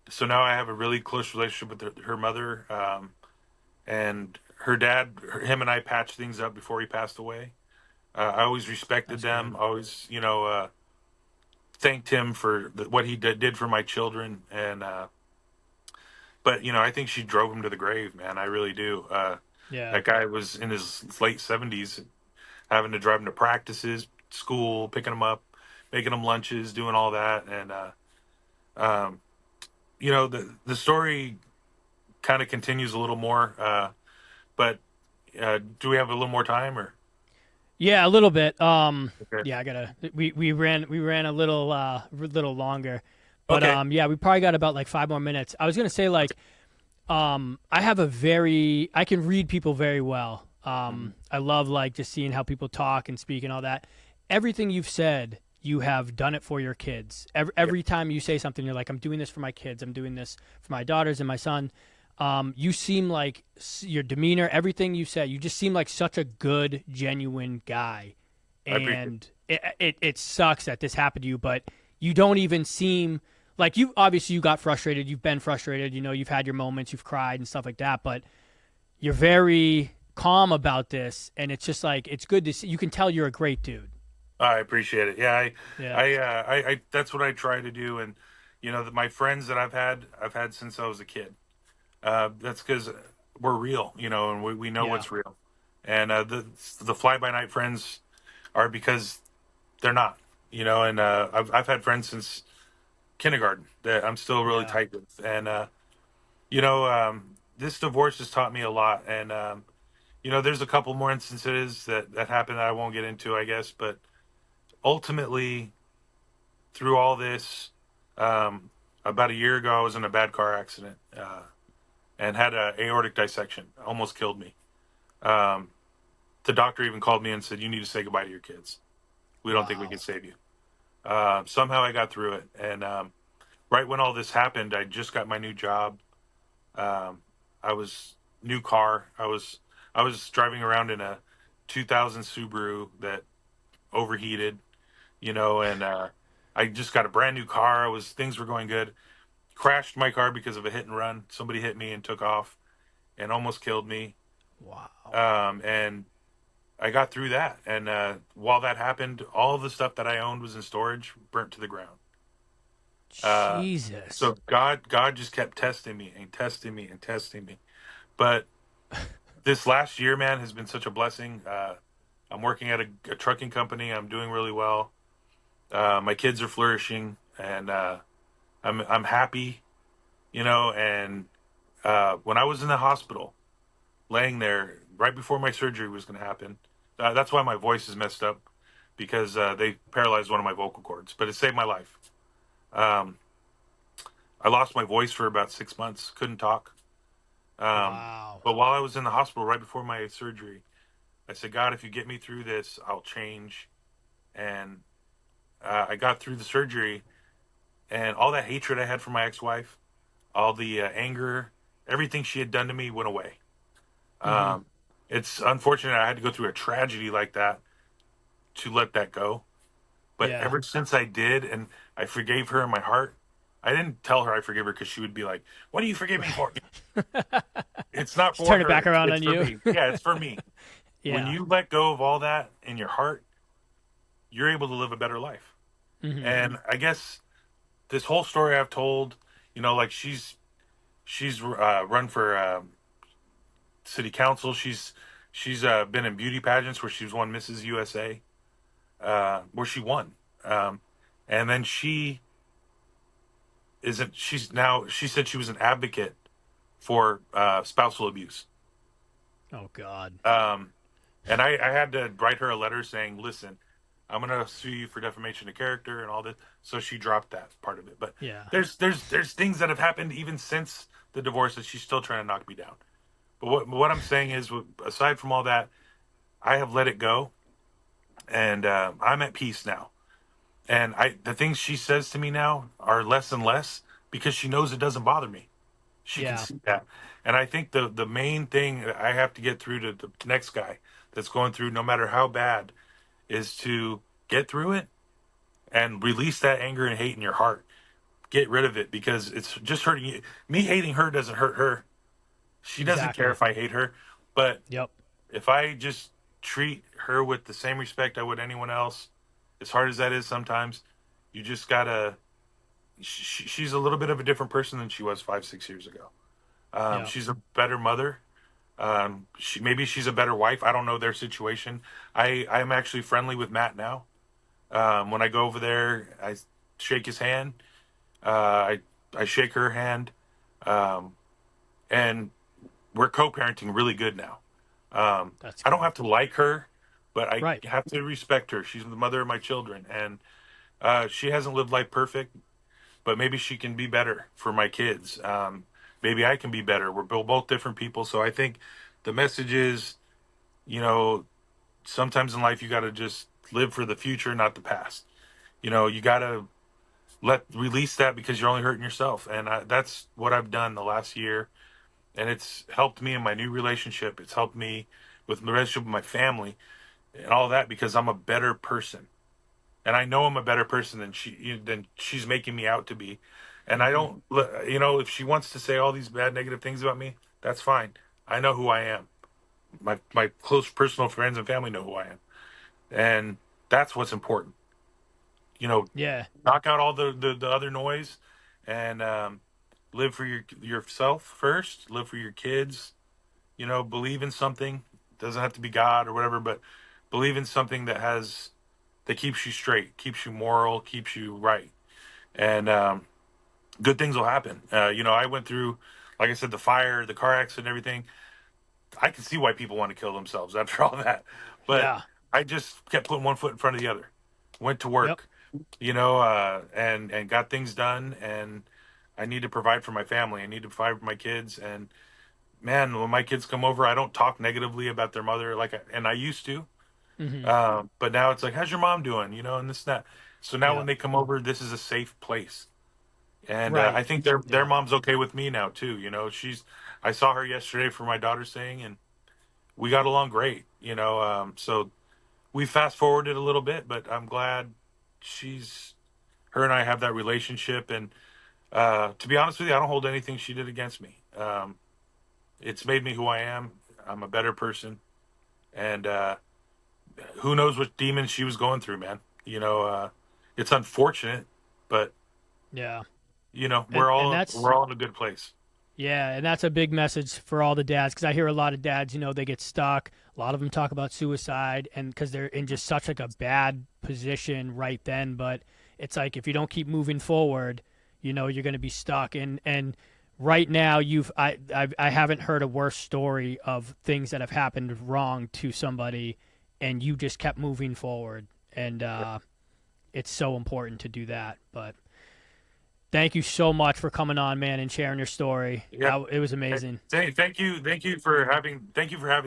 so now I have a really close relationship with her mother, and her dad. Him and I patched things up before he passed away. I always respected That's them. good. Always, thanked him for what he did for my children, and But I think she drove him to the grave, man. I really do. Yeah. That guy was in his late 70s, having to drive him to practices, school, picking him up, making him lunches, doing all that, and um, the story kind of continues a little more. But do we have a little more time, or? Yeah, a little bit. Okay. Yeah, I gotta. We ran a little longer, but Okay. yeah, we probably got about like 5 more minutes. I was gonna say like, I can read people very well. Mhm. I love like just seeing how people talk and speak and all that. Everything you've said, you have done it for your kids. Every Yeah. every time you say something, you're like, I'm doing this for my kids. I'm doing this for my daughters and my son. You seem like your demeanor, everything you said, you just seem like such a good, genuine guy. I appreciate And it sucks that this happened to you, but you don't even seem like you. Obviously, you got frustrated. You've been frustrated. You've had your moments. You've cried and stuff like that. But you're very calm about this, and it's just like it's good to see. You can tell you're a great dude. I appreciate it. Yeah, Yeah, that's what I try to do, and my friends that I've had since I was a kid. That's because we're real, and we know yeah, what's real. And the fly by night friends are because they're not, And I've had friends since kindergarten that I'm still really yeah. tight with, and this divorce has taught me a lot, and there's a couple more instances that happened that I won't get into, I guess, but ultimately through all this, um, about a year ago, I was in a bad car accident and had a aortic dissection. Almost killed me. Um, the doctor even called me and said, "You need to say goodbye to your kids. We don't think we can Wow. save you." Somehow I got through it, and right when all this happened, I just got my new job. Um, I was new car. I was driving around in a 2000 Subaru that overheated, and I just got a brand new car. Things were going good. Crashed my car because of a hit and run. Somebody hit me and took off and almost killed me. Wow. And I got through that. And while that happened, all of the stuff that I owned was in storage, burnt to the ground. Uh, Jesus. so God just kept testing me and testing me and testing me. But this last year, man, has been such a blessing. I'm working at a trucking company. I'm doing really well. My kids are flourishing, and I'm happy, And when I was in the hospital, laying there right before my surgery was going to happen, that's why my voice is messed up because they paralyzed one of my vocal cords, but it saved my life. Um, I lost my voice for about 6 months, couldn't talk. Wow. But while I was in the hospital right before my surgery, I said, God, if you get me through this, I'll change. And I got through the surgery, and all that hatred I had for my ex-wife, all the anger, everything she had done to me went away. Mm-hmm. Um, it's unfortunate I had to go through a tragedy like that to let that go. But Yeah. ever since I did, and I forgave her in my heart, I didn't tell her I forgive her because she would be like, "What do you forgive me for?" It's not Just for turn it her. back around It's on for you. me. Yeah, it's for me. When Yeah. you let go of all that in your heart, you're able to live a better life. Mm-hmm. And I guess this whole story I've told, like she's run for city council. She's been in beauty pageants where she's won Mrs. USA, where she won. Um, and then she said she was an advocate for spousal abuse. Oh God. Um, and I had to write her a letter saying, "Listen, I'm going to sue you for defamation of character and all this." So she dropped that part of it. But Yeah. there's things that have happened even since the divorce that she's still trying to knock me down. But what I'm saying is, aside from all that, I have let it go, and I'm at peace now. And the things she says to me now are less and less because she knows it doesn't bother me. She can Yeah. see that. And I think the main thing that I have to get through to the next guy that's going through, no matter how bad, is to get through it and release that anger and hate in your heart. Get rid of it because it's just hurting you. Me hating her doesn't hurt her. She doesn't care Exactly. if I hate her. But Yep. if I just treat her with the same respect I would anyone else, as hard as that is sometimes, you just gotta. She's a little bit of a different person than she was 5, 6 years ago. Yeah. She's a better mother. Maybe she's a better wife. I don't know their situation. I'm actually friendly with Matt now. When I go over there, I shake his hand. I shake her hand, um, and we're co-parenting really good now. That's I don't good. have to like her, but I Right. have to respect her. She's the mother of my children, and she hasn't lived life perfect, but maybe she can be better for my kids. Maybe I can be better. We're both different people, so I think the message is, you know, sometimes in life you got to just live for the future, not the past. You got to release that because you're only hurting yourself, and that's what I've done the last year, and it's helped me in my new relationship. It's helped me with the relationship with my family and all that because I'm a better person, and I know I'm a better person than she's making me out to be. And I Mm-hmm. don't, if she wants to say all these bad negative things about me, that's fine. I know who I am. My close personal friends and family know who I am, and that's what's important. You know, Yeah. knock out all the other noise, and live for yourself first. Live for your kids. Believe in something. Doesn't have to be God or whatever, but believe in something that keeps you straight, keeps you moral, keeps you right, and good things will happen. I went through, like I said, the fire, the car accident, everything. I can see why people want to kill themselves after all that, but Yeah. I just kept putting one foot in front of the other. Went to Yep. work, and got things done. And I need to provide for my family. I need to provide for my kids. And man, when my kids come over, I don't talk negatively about their mother and I used to. Mm-hmm. But now it's like, how's your mom doing? And this and that. So now when Yep. they come over, this is a safe place. And Right. I think their Yep. mom's okay with me now too. I saw her yesterday for my daughter's thing, and we got along great. So we fast forwarded a little bit, but I'm glad she's her and I have that relationship. And to be honest with you, I don't hold anything she did against me. It's made me who I am. I'm a better person, and who knows what demons she was going through, man. It's unfortunate, but Yeah. And we're and all that's we're all in a good place. yeah, and that's a big message for all the dads because I hear a lot of dads, they get stuck. A lot of them talk about suicide, and because they're in just such like a bad position right then. But it's like if you don't keep moving forward, you're going to be stuck. And right now, I haven't heard a worse story of things that have happened wrong to somebody, and you just kept moving forward. And it's so important to do that. But thank you so much for coming on, man, and sharing your story. Yeah. That it was amazing. Thank you for having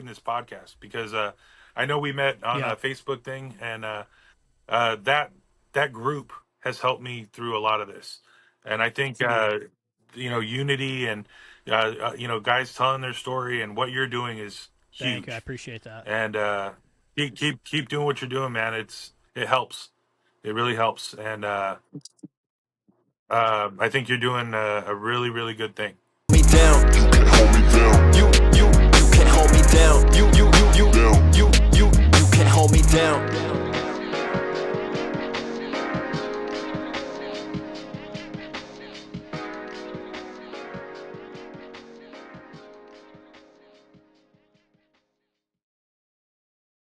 this podcast because I know we met on Yeah, a Facebook thing, and that group has helped me through a lot of this. And I think unity and guys telling their story and what you're doing is thank you. I huge. appreciate that. And keep doing what you're doing, man. It helps. It really helps. And I think you're doing a really really good thing. Me down.